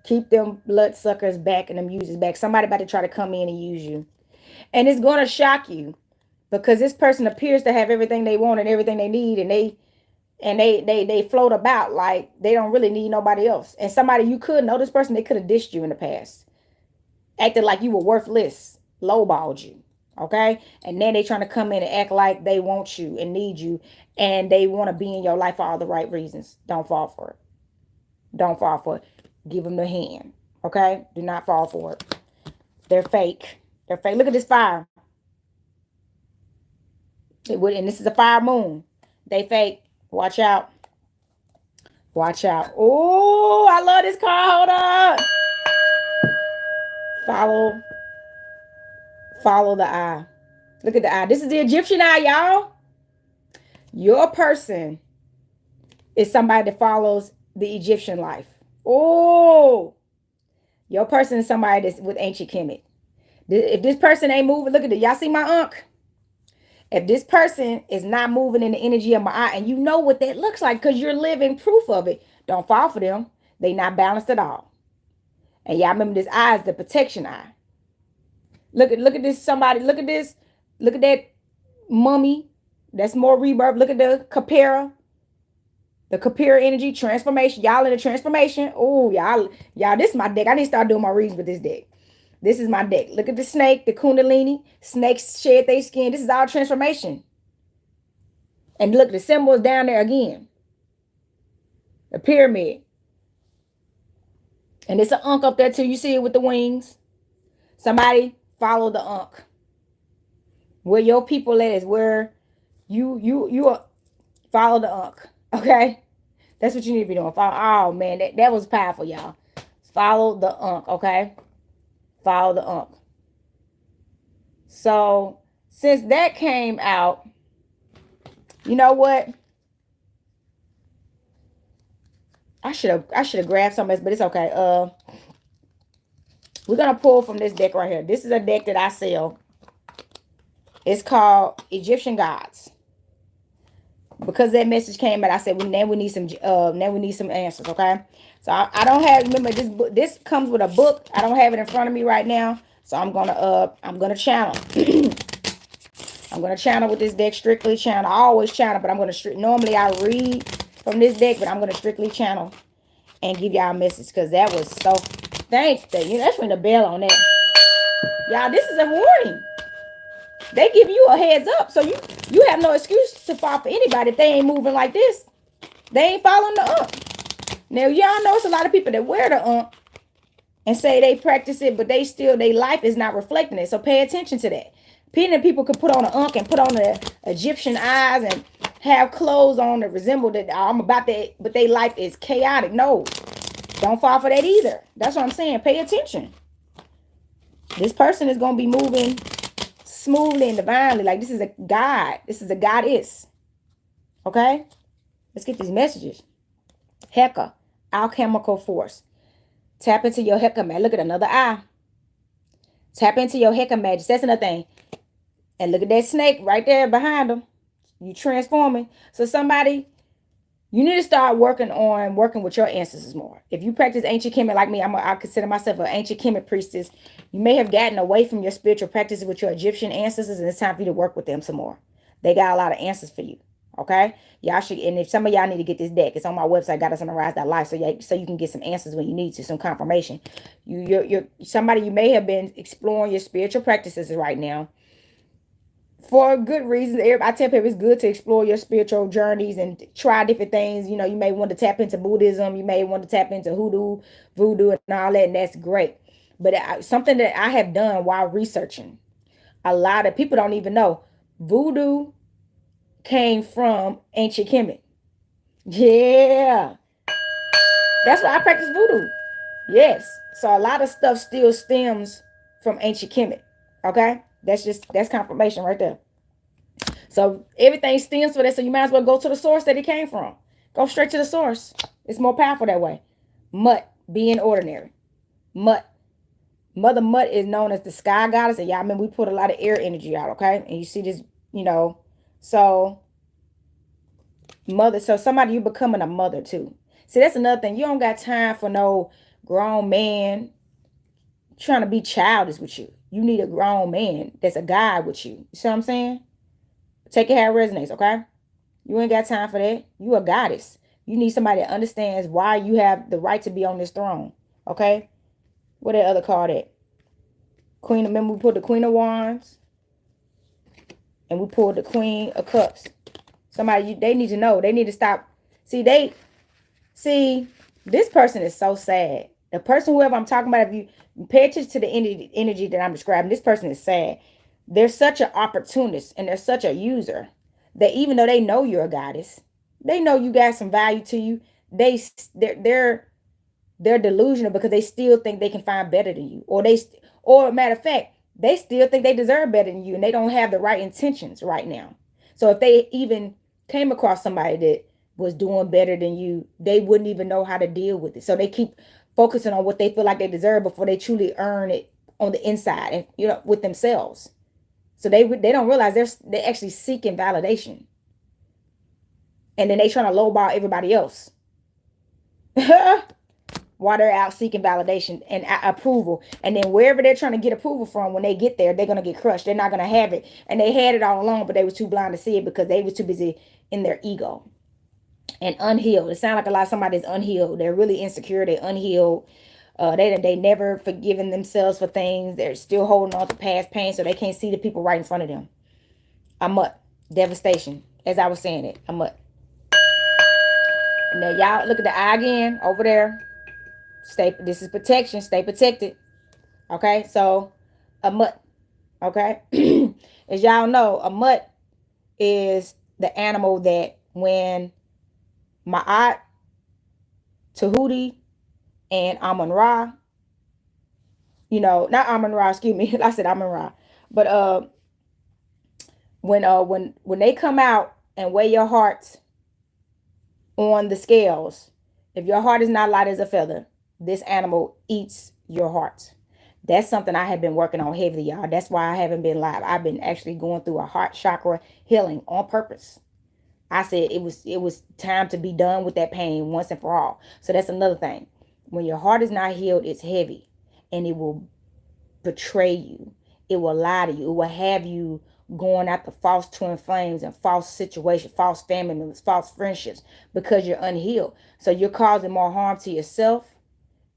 Keep them bloodsuckers back and them users back. Somebody about to try to come in and use you. And it's going to shock you because this person appears to have everything they want and everything they need. And they float about like they don't really need nobody else. And somebody you could know this person, they could have dished you in the past. Acted like you were worthless. Lowballed you. Okay? And then they trying to come in and act like they want you and need you. And they want to be in your life for all the right reasons. Don't fall for it. Don't fall for it. Give them the hand. Okay? Do not fall for it. They're fake. They're fake. Look at this fire. And this is a fire moon. They fake. Watch out. Watch out. Oh, I love this card. Hold up. Follow the eye. Look at the eye. This is the Egyptian eye, y'all. Your person is somebody that follows the Egyptian life. Oh, your person is somebody that's with ancient Kemet. If this person ain't moving, look at it. Y'all see my unk? If this person is not moving in the energy of my eye, and you know what that looks like because you're living proof of it, don't fall for them. They not balanced at all. And y'all remember this eye is the protection eye. Look at this somebody. Look at this. Look at that mummy. That's more rebirth. Look at the Capera. The Capera energy transformation. Y'all in the transformation. Oh, y'all, this is my deck. I need to start doing my reads with this deck. This is my deck. Look at the snake, the Kundalini. Snakes shed their skin. This is all transformation. And look, the symbol is down there again. The pyramid. And it's an unk up there too. You see it with the wings. Somebody follow the unk. Where your people at is where you are. Follow the unk. Okay? That's what you need to be doing. Oh, man. That was powerful, y'all. Follow the unk. Okay? Follow the unk. So, since that came out, you know what? I should have grabbed some else, but it's okay. We're gonna pull from this deck right here. This is a deck that I sell. It's called Egyptian Gods. Because that message came out, I said, well, now we need some answers, okay? So I don't have, remember, this book, this comes with a book. I don't have it in front of me right now. So I'm gonna channel. I'm gonna channel with this deck, strictly channel. I always channel, but I'm gonna normally I read from this deck, but I'm gonna strictly channel and give y'all a message, because that was so, thanks, let's ring the bell on that. Y'all, this is a warning. They give you a heads up, so you have no excuse to fall for anybody if they ain't moving like this. They ain't following the Now, y'all know it's a lot of people that wear the and say they practice it, but their life is not reflecting it. So pay attention to that. People could put on an and put on the Egyptian eyes and have clothes on that resemble that I'm about that, but their life is chaotic. No, don't fall for that either. That's what I'm saying. Pay attention. This person is going to be moving smoothly and divinely. Like, this is a God. This is a goddess. Okay? Let's get these messages. Heka, alchemical force. Tap into your Heka magic. Look at another eye. Tap into your Heka magic. That's another thing. And look at that snake right there behind them. You transforming. So somebody, you need to start working with your ancestors more. If you practice ancient Kemet like me, I consider myself an ancient Kemet priestess. You may have gotten away from your spiritual practices with your Egyptian ancestors, and it's time for you to work with them some more. They got a lot of answers for you. Okay? Y'all should, and if some of y'all need to get this deck, it's on my website, goddessontherise.life, so you can get some answers when you need to, some confirmation. You're somebody, you may have been exploring your spiritual practices right now for good reasons. I tell people it's good to explore your spiritual journeys and try different things. You may want to tap into Buddhism. You may want to tap into hoodoo, voodoo, and all that, and that's great. But something that I have done while researching, a lot of people don't even know, voodoo came from ancient Kemet. Yeah. That's why I practice voodoo. Yes. So a lot of stuff still stems from ancient Kemet. Okay? That's confirmation right there. So everything stems for that. So you might as well go to the source that it came from. Go straight to the source. It's more powerful that way. Mut, being ordinary. Mut. Mother Mut is known as the sky goddess. And y'all remember we put a lot of air energy out, okay? And you see this, so mother. So somebody, you becoming a mother too. See, that's another thing. You don't got time for no grown man trying to be childish with you. You need a grown man that's a guy with you. You see what I'm saying? Take it how it resonates, okay? You ain't got time for that. You a goddess. You need somebody that understands why you have the right to be on this throne, okay? What that other card at? Queen, remember we put the Queen of Wands and we pulled the Queen of Cups. Somebody, they need to know. They need to stop. See, this person is so sad. The person, whoever I'm talking about, if you pay attention to the energy that I'm describing, this person is sad. They're such an opportunist and they're such a user that even though they know you're a goddess, they know you got some value to you, they're delusional because they still think they can find better than you. Or matter of fact, they still think they deserve better than you and they don't have the right intentions right now. So if they even came across somebody that was doing better than you, they wouldn't even know how to deal with it. So they keep focusing on what they feel like they deserve before they truly earn it on the inside and with themselves. So they don't realize they're actually seeking validation. And then they trying to lowball everybody else. While they're out seeking validation and approval. And then wherever they're trying to get approval from, when they get there, they're going to get crushed. They're not going to have it. And they had it all along, but they was too blind to see it because they was too busy in their ego. And unhealed. It sounds like a lot of somebody's unhealed. They're really insecure. They're unhealed. They never forgiven themselves for things. They're still holding on to past pain, so they can't see the people right in front of them. Amut. Devastation. As I was saying it. Amut. Now y'all look at the eye again over there. This is protection. Stay protected. Okay, so Amut. Okay. As y'all know, Amut is the animal that when Ma'at, Tahuti, and Amun-Ra, not Amun-Ra, excuse me. I said Amun-Ra. But when they come out and weigh your hearts on the scales, If your heart is not light as a feather, this animal eats your heart. That's something I have been working on heavily, y'all. That's why I haven't been live. I've been actually going through a heart chakra healing on purpose. I said it was time to be done with that pain once and for all. So that's another thing. When your heart is not healed, it's heavy, and it will betray you. It will lie to you. It will have you going after false twin flames and false situations, false family members, false friendships because you're unhealed. So you're causing more harm to yourself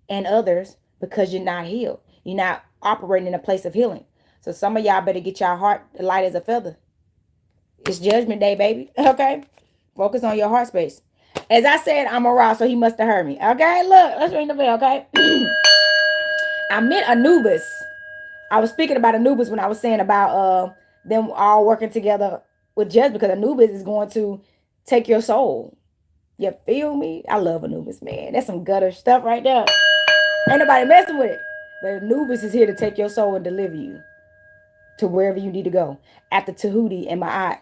and others because you're not healed. You're not operating in a place of healing. So some of y'all better get your heart light as a feather. It's judgment day, baby. Okay? Focus on your heart space. As I said, I'm a raw, so he must have heard me. Okay? Look, let's ring the bell, okay? I met Anubis. I was speaking about Anubis when I was saying about them all working together with Judge, because Anubis is going to take your soul. You feel me? I love Anubis, man. That's some gutter stuff right there. Ain't nobody messing with it. But Anubis is here to take your soul and deliver you to wherever you need to go. After Tahuti and Ma'at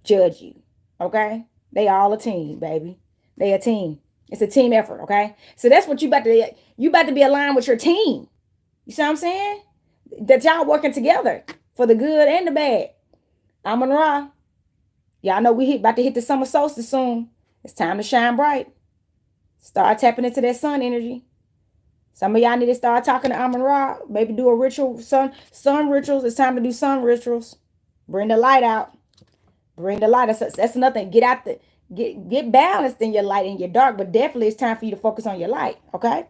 judge you. Okay? They all a team, baby. They a team. It's a team effort, okay? So that's what you about to be aligned with your team. You see what I'm saying? That y'all working together for the good and the bad. Amon Ra. Y'all know we about to hit the summer solstice soon. It's time to shine bright. Start tapping into that sun energy. Some of y'all need to start talking to Amon Ra. Maybe do a ritual, sun rituals. It's time to do sun rituals. Bring the light out. Bring the light. That's another thing. Get balanced in your light and your dark, but definitely it's time for you to focus on your light. Okay.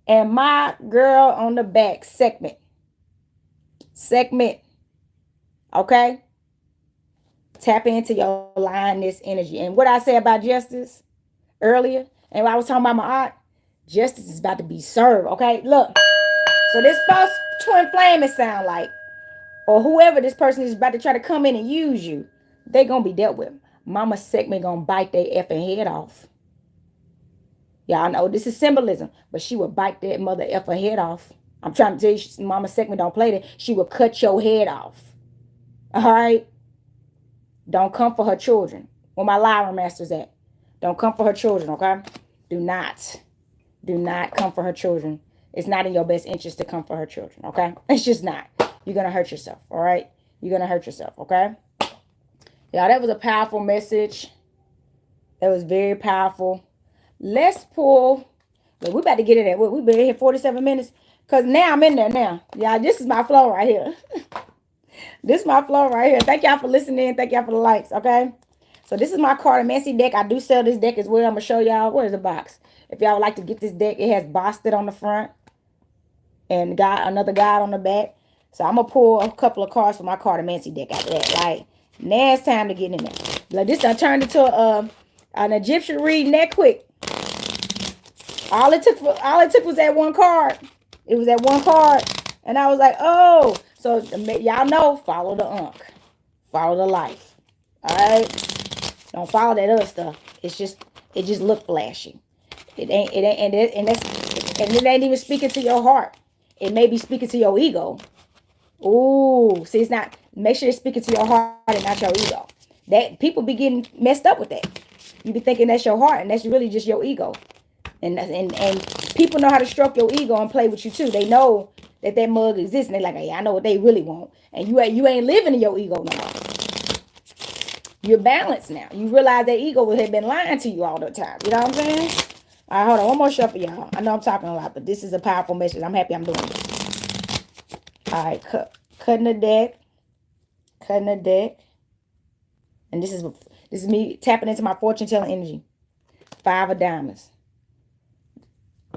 And my girl on the back segment. Okay. Tap into your lioness energy. And what I said about justice earlier, and when I was talking about my art, justice is about to be served. Okay. Look. So this false twin flame, it sound like, or whoever this person is about to try to come in and use you, they gonna be dealt with. Mama segment gonna bite their effing head off. Y'all know this is symbolism, but she would bite that mother effer head off. I'm trying to tell you, Mama segment don't play that. She will cut your head off. All right? Don't come for her children. Where my Lyra Master's at. Don't come for her children, okay? Do not come for her children. It's not in your best interest to come for her children, okay? It's just not. You're going to hurt yourself, all right? You're going to hurt yourself, okay? Y'all, that was a powerful message. That was very powerful. Let's pull. Look, we about to get in there. We've been here 47 minutes. Because now I'm in there now. Y'all, this is my flow right here. This is my flow right here. Thank y'all for listening. Thank y'all for the likes, okay? So this is my Cartomancy deck. I do sell this deck as well. I'm going to show y'all. Where's the box? If y'all would like to get this deck, it has Boston on the front. And another guide on the back. So I'm going to pull a couple of cards for my Cartomancy deck after that. Right? Now it's time to get in there. Like this done turned into an Egyptian reading that quick. All it took was that one card. It was that one card. And I was like, oh. So y'all know, follow the unk. Follow the life. Alright? Don't follow that other stuff. It just look flashy. It ain't and it ain't even speaking to your heart. It may be speaking to your ego. Ooh, see, it's not. Make sure it's speaking to your heart and not your ego. That people be getting messed up with that. You be thinking that's your heart, and that's really just your ego. And people know how to stroke your ego and play with you too. They know that mug exists, and they like, hey, I know what they really want. And you ain't living in your ego no more. You're balanced now. You realize that ego had been lying to you all the time. You know what I'm saying? All right, hold on. One more shuffle, y'all. I know I'm talking a lot, but this is a powerful message. I'm happy I'm doing this. All right, cutting the deck. And this is me tapping into my fortune telling energy. 5 of diamonds.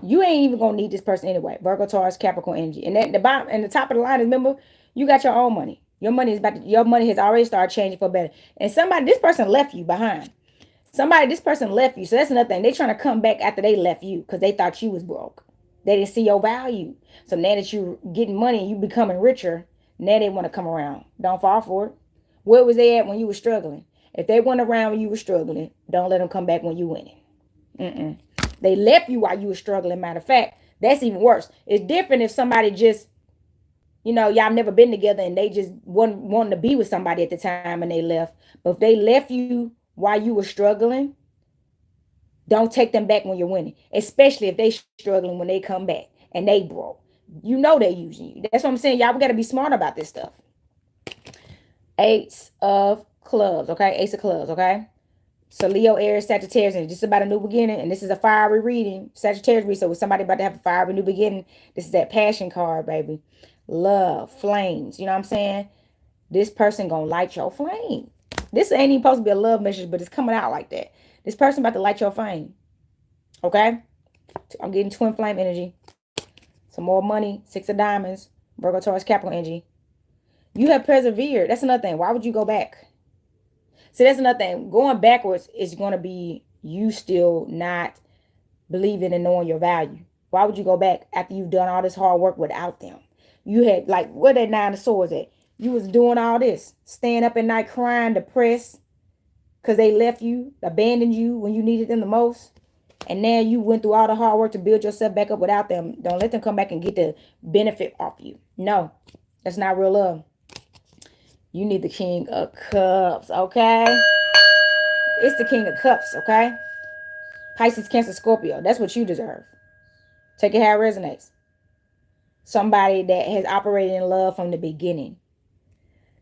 You ain't even gonna need this person anyway. Virgo, Taurus, Capricorn energy. And at the bottom and the top of the line is, remember, you got your own money. Your money has already started changing for better. And this person left you behind. This person left you. So that's another thing. They trying to come back after they left you because they thought you was broke. They didn't see your value. So now that you getting money and you becoming richer, now they want to come around. Don't fall for it. Where was they at when you were struggling? If they weren't around when you were struggling, don't let them come back when you winning. They left you while you were struggling. Matter of fact, that's even worse. It's different if somebody just, y'all never been together and they just wanting to be with somebody at the time and they left. But if they left you while you were struggling, Don't take them back when you're winning, especially if they struggling when they come back and they broke. You know they using you. That's what I'm saying. Y'all, we got to be smart about this stuff. Ace of clubs, okay? Ace of clubs, okay? So Leo, Aries, Sagittarius, and this is about a new beginning. And this is a fiery reading. Sagittarius reading. So with somebody about to have a fiery new beginning, this is that passion card, baby. Love, flames. You know what I'm saying? This person gonna light your flame. This ain't even supposed to be a love message, but it's coming out like that. This person about to light your flame. Okay? I'm getting twin flame energy. Some more money. Six of diamonds. Virgo, Taurus, Capricorn energy. You have persevered. That's another thing. Why would you go back? See, that's another thing. Going backwards is going to be you still not believing and knowing your value. Why would you go back after you've done all this hard work without them? You had, like, where that Nine of Swords at? You was doing all this. Staying up at night crying, depressed, because they left you, abandoned you when you needed them the most. And now you went through all the hard work to build yourself back up without them. Don't let them come back and get the benefit off you. No, that's not real love. You need the King of Cups, okay? It's the King of Cups, okay? Pisces, Cancer, Scorpio. That's what you deserve. Take it how it resonates. Somebody that has operated in love from the beginning.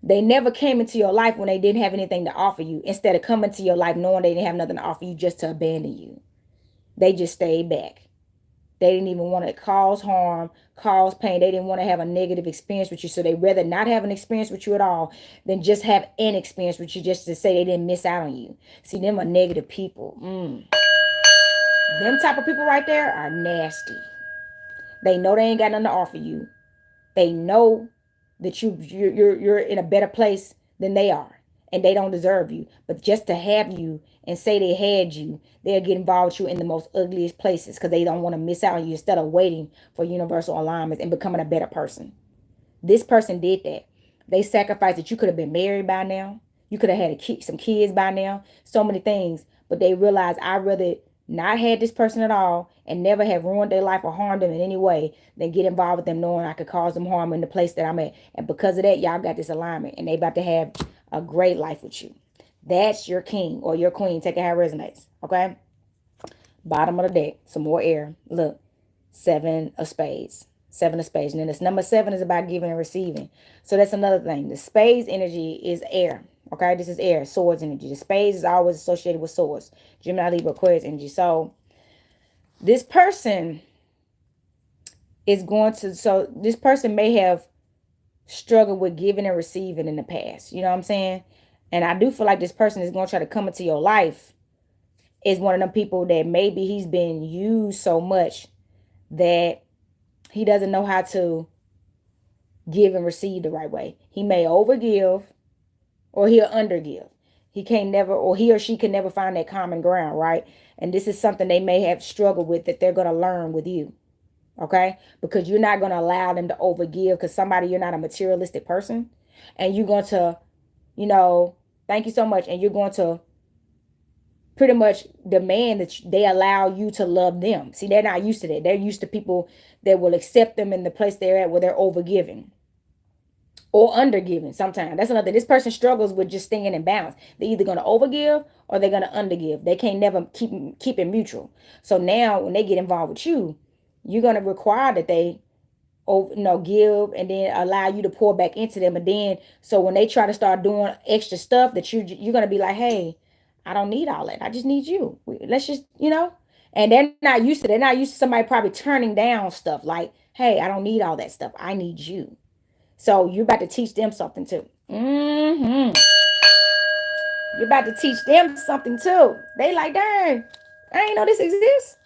They never came into your life when they didn't have anything to offer you. Instead of coming to your life knowing they didn't have nothing to offer you, just to abandon you. They just stayed back. They didn't even want to cause harm, cause pain. They didn't want to have a negative experience with you. So they rather not have an experience with you at all than just have an experience with you just to say they didn't miss out on you. See, them are negative people. Them type of people right there are nasty. They know they ain't got nothing to offer you. They know that you're in a better place than they are. And they don't deserve you. But just to have you and say they had you, they'll get involved with you in the most ugliest places because they don't want to miss out on you instead of waiting for universal alignments and becoming a better person. This person did that. They sacrificed that you could have been married by now. You could have had some kids by now. So many things. But they realized I'd rather not had this person at all and never have ruined their life or harmed them in any way than get involved with them knowing I could cause them harm in the place that I'm at. And because of that, y'all got this alignment and they about to have a great life with you. That's your king or your queen. Take it how it resonates. Okay? Bottom of the deck. Some more air. Look. Seven of spades. Seven of spades. And then this number 7 is about giving and receiving. So that's another thing. The spades energy is air. Okay? This is air. Swords energy. The spades is always associated with swords. Gemini, Libra, Aquarius energy. So this person is going to... So this person may have struggled with giving and receiving in the past. You know what I'm saying? And I do feel like this person is going to try to come into your life is one of them people that maybe he's been used so much that he doesn't know how to give and receive the right way. He may overgive or he'll undergive. He can't never, or he or she can never find that common ground, right? And this is something they may have struggled with that they're going to learn with you. Okay? Because you're not going to allow them to overgive because you're not a materialistic person. And you're going to, thank you so much. And you're going to pretty much demand that they allow you to love them. See, they're not used to that. They're used to people that will accept them in the place they're at where they're overgiving or undergiving sometimes. That's another thing. This person struggles with just staying in balance. They're either going to overgive or they're going to undergive. They can't never keep it mutual. So now when they get involved with you, you're going to require that they give and then allow you to pour back into them. And then so when they try to start doing extra stuff that you're going to be like, hey, I don't need all that. I just need you. Let's just, and they're not used to that. They're not used to somebody probably turning down stuff like, hey, I don't need all that stuff. I need you. So you're about to teach them something too. You're about to teach them something too. They like, dang, I ain't know this exists.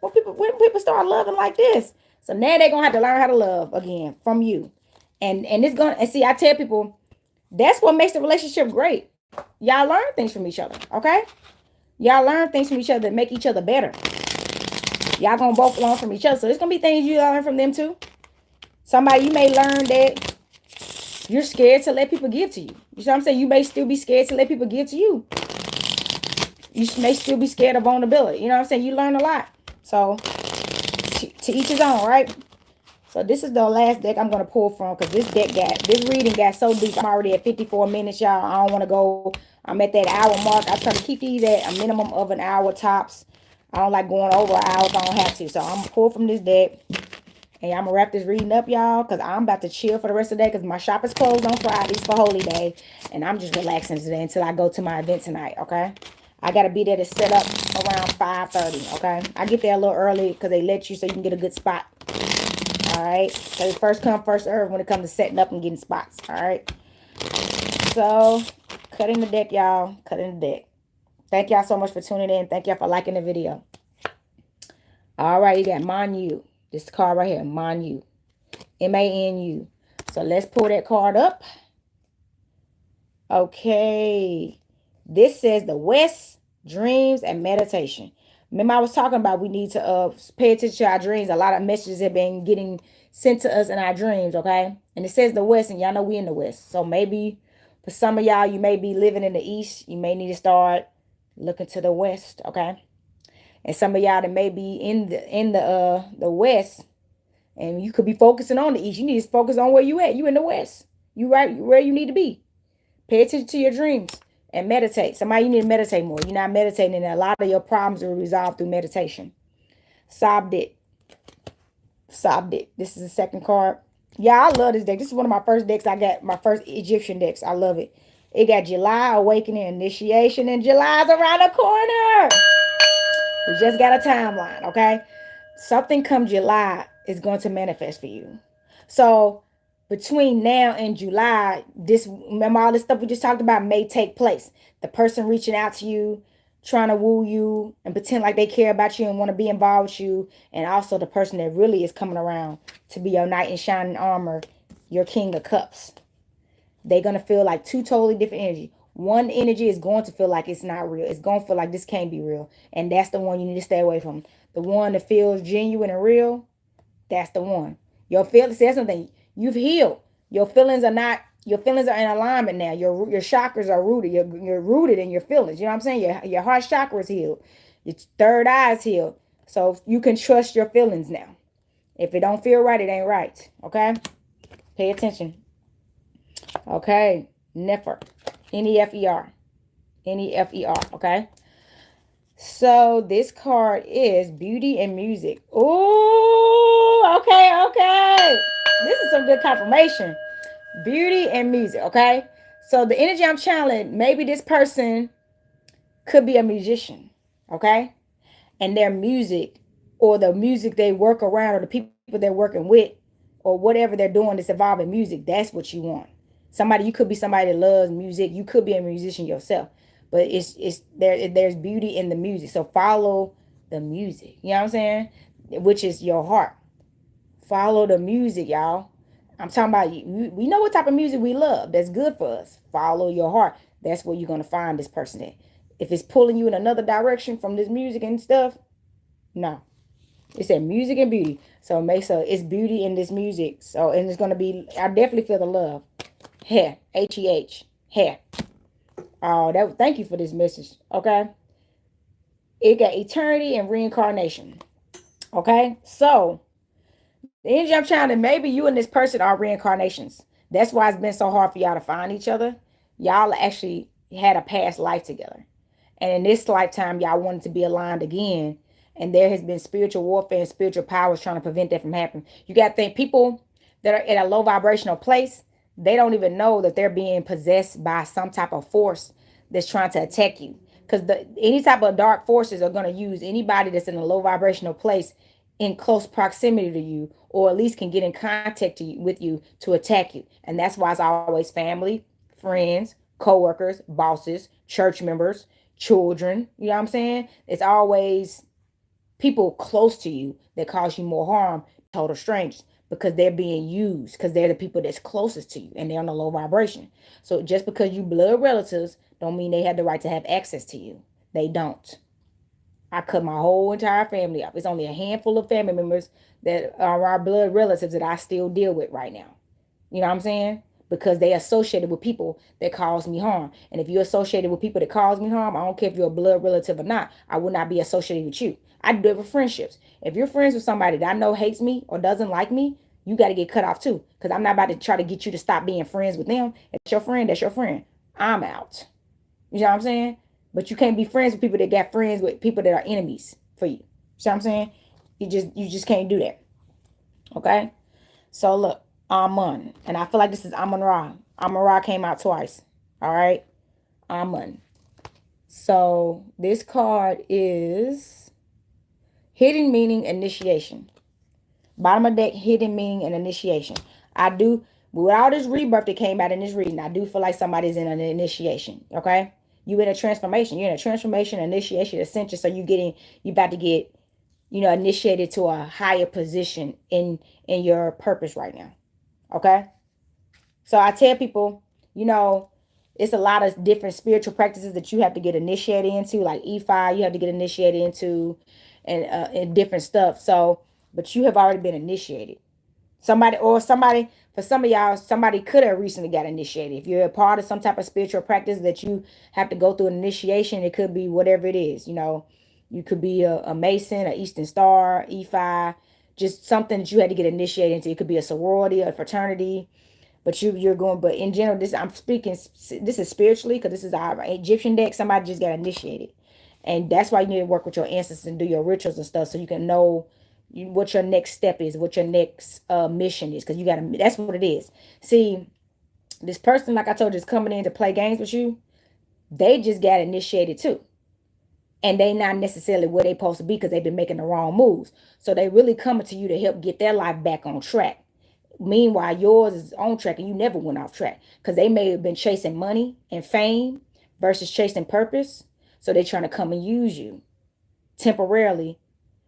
When people start loving like this. So now they're gonna have to learn how to love again from you. And it's gonna, and see, I tell people, that's what makes the relationship great. Y'all learn things from each other, okay? Y'all learn things from each other that make each other better. Y'all gonna both learn from each other. So there's gonna be things you learn from them too. Somebody, you may learn that you're scared to let people give to you. You see what I'm saying? You may still be scared to let people give to you. You may still be scared of vulnerability. You know what I'm saying? You learn a lot. So to each his own, right? So this is the last deck I'm going to pull from because this reading got so deep. I'm already at 54 minutes, y'all. I don't want to go. I'm at that hour mark. I try to keep these at a minimum of an hour tops. I don't like going over an hour if I don't have to. So I'm going to pull from this deck. And I'm going to wrap this reading up, y'all, because I'm about to chill for the rest of the day because my shop is closed on Fridays for Holy Day. And I'm just relaxing today until I go to my event tonight, okay? I got to be there to set up around 5:30, okay? I get there a little early because they let you so you can get a good spot, all right? Because first come, first serve when it comes to setting up and getting spots, all right? So, cutting the deck, y'all. Cutting the deck. Thank y'all so much for tuning in. Thank y'all for liking the video. All right, you got Manu. This card right here, Manu. M-A-N-U. So let's pull that card up. Okay. This says the West, dreams, and meditation. Remember I was talking about we need to pay attention to our dreams. A lot of messages have been getting sent to us in our dreams, okay? And it says the West, and y'all know we in the West. So maybe for some of y'all, you may be living in the East. You may need to start looking to the West, okay? And some of y'all that may be in the West, and you could be focusing on the East. You need to focus on where you at. You in the West. You right where you need to be. Pay attention to your dreams and meditate. Somebody, you need to meditate more. You're not meditating, and a lot of your problems are resolved through meditation. Sobbed it. Sobbed it. This is the second card. Yeah, I love this deck. This is one of my first decks. I got my first Egyptian decks. I love it. It got July, awakening, initiation, and July's around the corner. We just got a timeline, okay? Something come July is going to manifest for you. So between now and July, remember all this stuff we just talked about may take place. The person reaching out to you, trying to woo you and pretend like they care about you and want to be involved with you. And also the person that really is coming around to be your knight in shining armor, your king of cups. They're going to feel like two totally different energy. One energy is going to feel like it's not real. It's going to feel like this can't be real. And that's the one you need to stay away from. The one that feels genuine and real, that's the one. Your feelings, says something. You've healed. Your feelings are in alignment now. Your chakras are rooted. You're rooted in your feelings. You know what I'm saying? Your heart chakra is healed. Your third eye is healed. So you can trust your feelings now. If it don't feel right, it ain't right. Okay? Pay attention. Okay. Nefer. N-E-F-E-R. N-E-F-E-R. Okay? So this card is beauty and music. Oh, okay. This is some good confirmation. Beauty and music, okay? So the energy I'm channeling, maybe this person could be a musician, okay? And their music or the music they work around or the people they're working with or whatever they're doing that's involving music, that's what you want. You could be somebody that loves music. You could be a musician yourself. But there's beauty in the music. So follow the music. You know what I'm saying? Which is your heart. Follow the music, y'all. I'm talking about we know what type of music we love. That's good for us. Follow your heart. That's where you're going to find this person at. If it's pulling you in another direction from this music and stuff, no. It said music and beauty. So it's beauty in this music. So, and it's going to be, I definitely feel the love. Hair. H-E-H. Hair. Oh, thank you for this message. Okay. It got eternity and reincarnation. Okay. So, the energy I'm trying to, maybe you and this person are reincarnations. That's why it's been so hard for y'all to find each other. Y'all actually had a past life together. And in this lifetime, y'all wanted to be aligned again. And there has been spiritual warfare and spiritual powers trying to prevent that from happening. You got to think people that are in a low vibrational place, they don't even know that they're being possessed by some type of force that's trying to attack you. Because any type of dark forces are going to use anybody that's in a low vibrational place in close proximity to you, or at least can get in contact with you to attack you. And that's why it's always family, friends, co-workers, bosses, church members, children. You know what I'm saying? It's always people close to you that cause you more harm, total strangers, because they're being used, because they're the people that's closest to you and they're on a low vibration. So just because you blood relatives don't mean they have the right to have access to you. They don't. I cut my whole entire family up. It's only a handful of family members that are our blood relatives that I still deal with right now. You know what I'm saying? Because they associated with people that cause me harm. And if you're associated with people that cause me harm, I don't care if you're a blood relative or not, I will not be associated with you. I do it with friendships. If you're friends with somebody that I know hates me or doesn't like me, you got to get cut off too. Because I'm not about to try to get you to stop being friends with them. If it's your friend, that's your friend. I'm out. You know what I'm saying? But you can't be friends with people that got friends with people that are enemies for you. See what I'm saying? You just can't do that. Okay? So look, Amun. And I feel like this is Amun Ra. Amun Ra came out twice. All right? Amun. So this card is hidden meaning initiation. Bottom of deck, hidden meaning and initiation. I do, with all this rebirth that came out in this reading, I do feel like somebody's in an initiation. Okay? You in a transformation. You're in a transformation, initiation, ascension. So you about to get, initiated to a higher position in your purpose right now. Okay? So I tell people, it's a lot of different spiritual practices that you have to get initiated into, like E5, you have to get initiated into, and different stuff. So, but you have already been initiated. Somebody, for some of y'all, somebody could have recently got initiated. If you're a part of some type of spiritual practice that you have to go through an initiation, it could be whatever it is. You could be a Mason, a Eastern Star, E5, just something that you had to get initiated into. It could be a sorority, a fraternity, but in general, I'm speaking, this is spiritually, because this is our Egyptian deck. Somebody just got initiated, and that's why you need to work with your ancestors and do your rituals and stuff, so you can know what your next step is, what your next mission is, because that's what it is. See, this person, like I told you, is coming in to play games with you. They just got initiated too, and they not necessarily where they supposed to be, because they've been making the wrong moves. So they really coming to you to help get their life back on track. Meanwhile, yours is on track and you never went off track, because they may have been chasing money and fame versus chasing purpose. So they're trying to come and use you temporarily,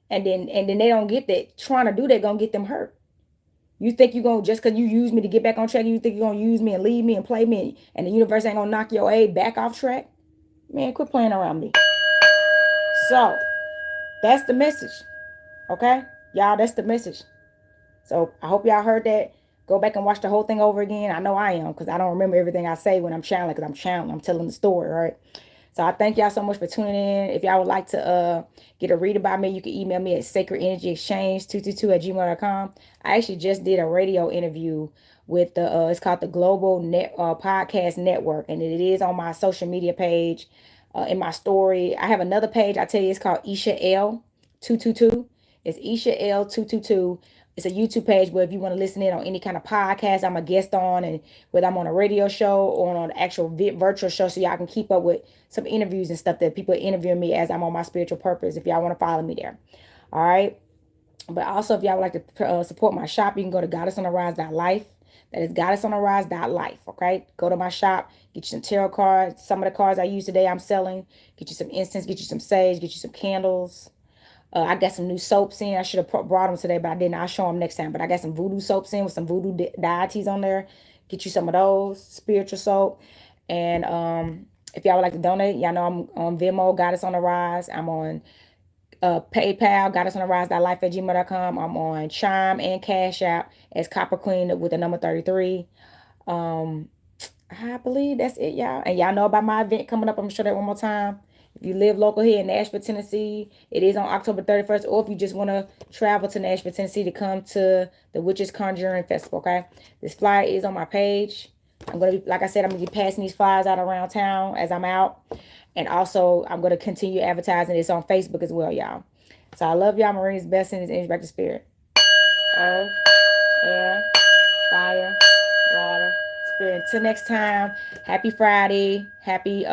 and then they don't get that. Trying to do that gonna get them hurt. You think you're gonna, just because you use me to get back on track, you think you're gonna use me and leave me and play me, and the universe ain't gonna knock your A back off track? Man, quit playing around me. So that's the message. Okay, y'all, that's the message. So I hope y'all heard that. Go back and watch the whole thing over again. I know I am, because I don't remember everything I say when I'm channeling, because I'm channeling. I'm telling the story, right? So I thank y'all so much for tuning in. If y'all would like to get a read about me, you can email me at sacredenergyexchange222@gmail.com. I actually just did a radio interview with it's called the Global Podcast Network, and it is on my social media page, in my story. I have another page, I tell you, it's called Isha L 222. It's Isha L 222. It's a YouTube page where if you want to listen in on any kind of podcast I'm a guest on, and whether I'm on a radio show or on an actual virtual show, so y'all can keep up with some interviews and stuff that people are interviewing me as I'm on my spiritual purpose, if y'all want to follow me there. All right. But also, if y'all would like to support my shop, you can go to goddessonarise.life. That is goddessonarise.life. Okay. Go to my shop, get you some tarot cards. Some of the cards I use today I'm selling. Get you some incense, get you some sage, get you some candles. I got some new soaps in. I should have brought them today, but I didn't. I'll show them next time. But I got some voodoo soaps in with some voodoo deities on there. Get you some of those, spiritual soap. And if y'all would like to donate, y'all know I'm on Venmo, Goddess on the Rise. I'm on PayPal, goddessonarise.life@gmail.com. I'm on Chime and Cash App as Copper Queen with the number 33. I believe that's it, y'all. And y'all know about my event coming up. I'm sure that one more time. If you live local here in Nashville, Tennessee, it is on October 31st. Or if you just want to travel to Nashville, Tennessee to come to the Witches Conjuring Festival, okay? This flyer is on my page. I'm going to be, like I said, I'm going to be passing these flyers out around town as I'm out. And also, I'm going to continue advertising this on Facebook as well, y'all. So I love y'all. Marine's best in his energy back to spirit. Earth, air, fire, water, spirit. Until next time, happy Friday, happy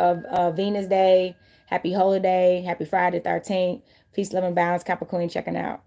Venus Day, happy Holy Day, happy Friday 13th. Peace, love, and balance. Capricorn checking out.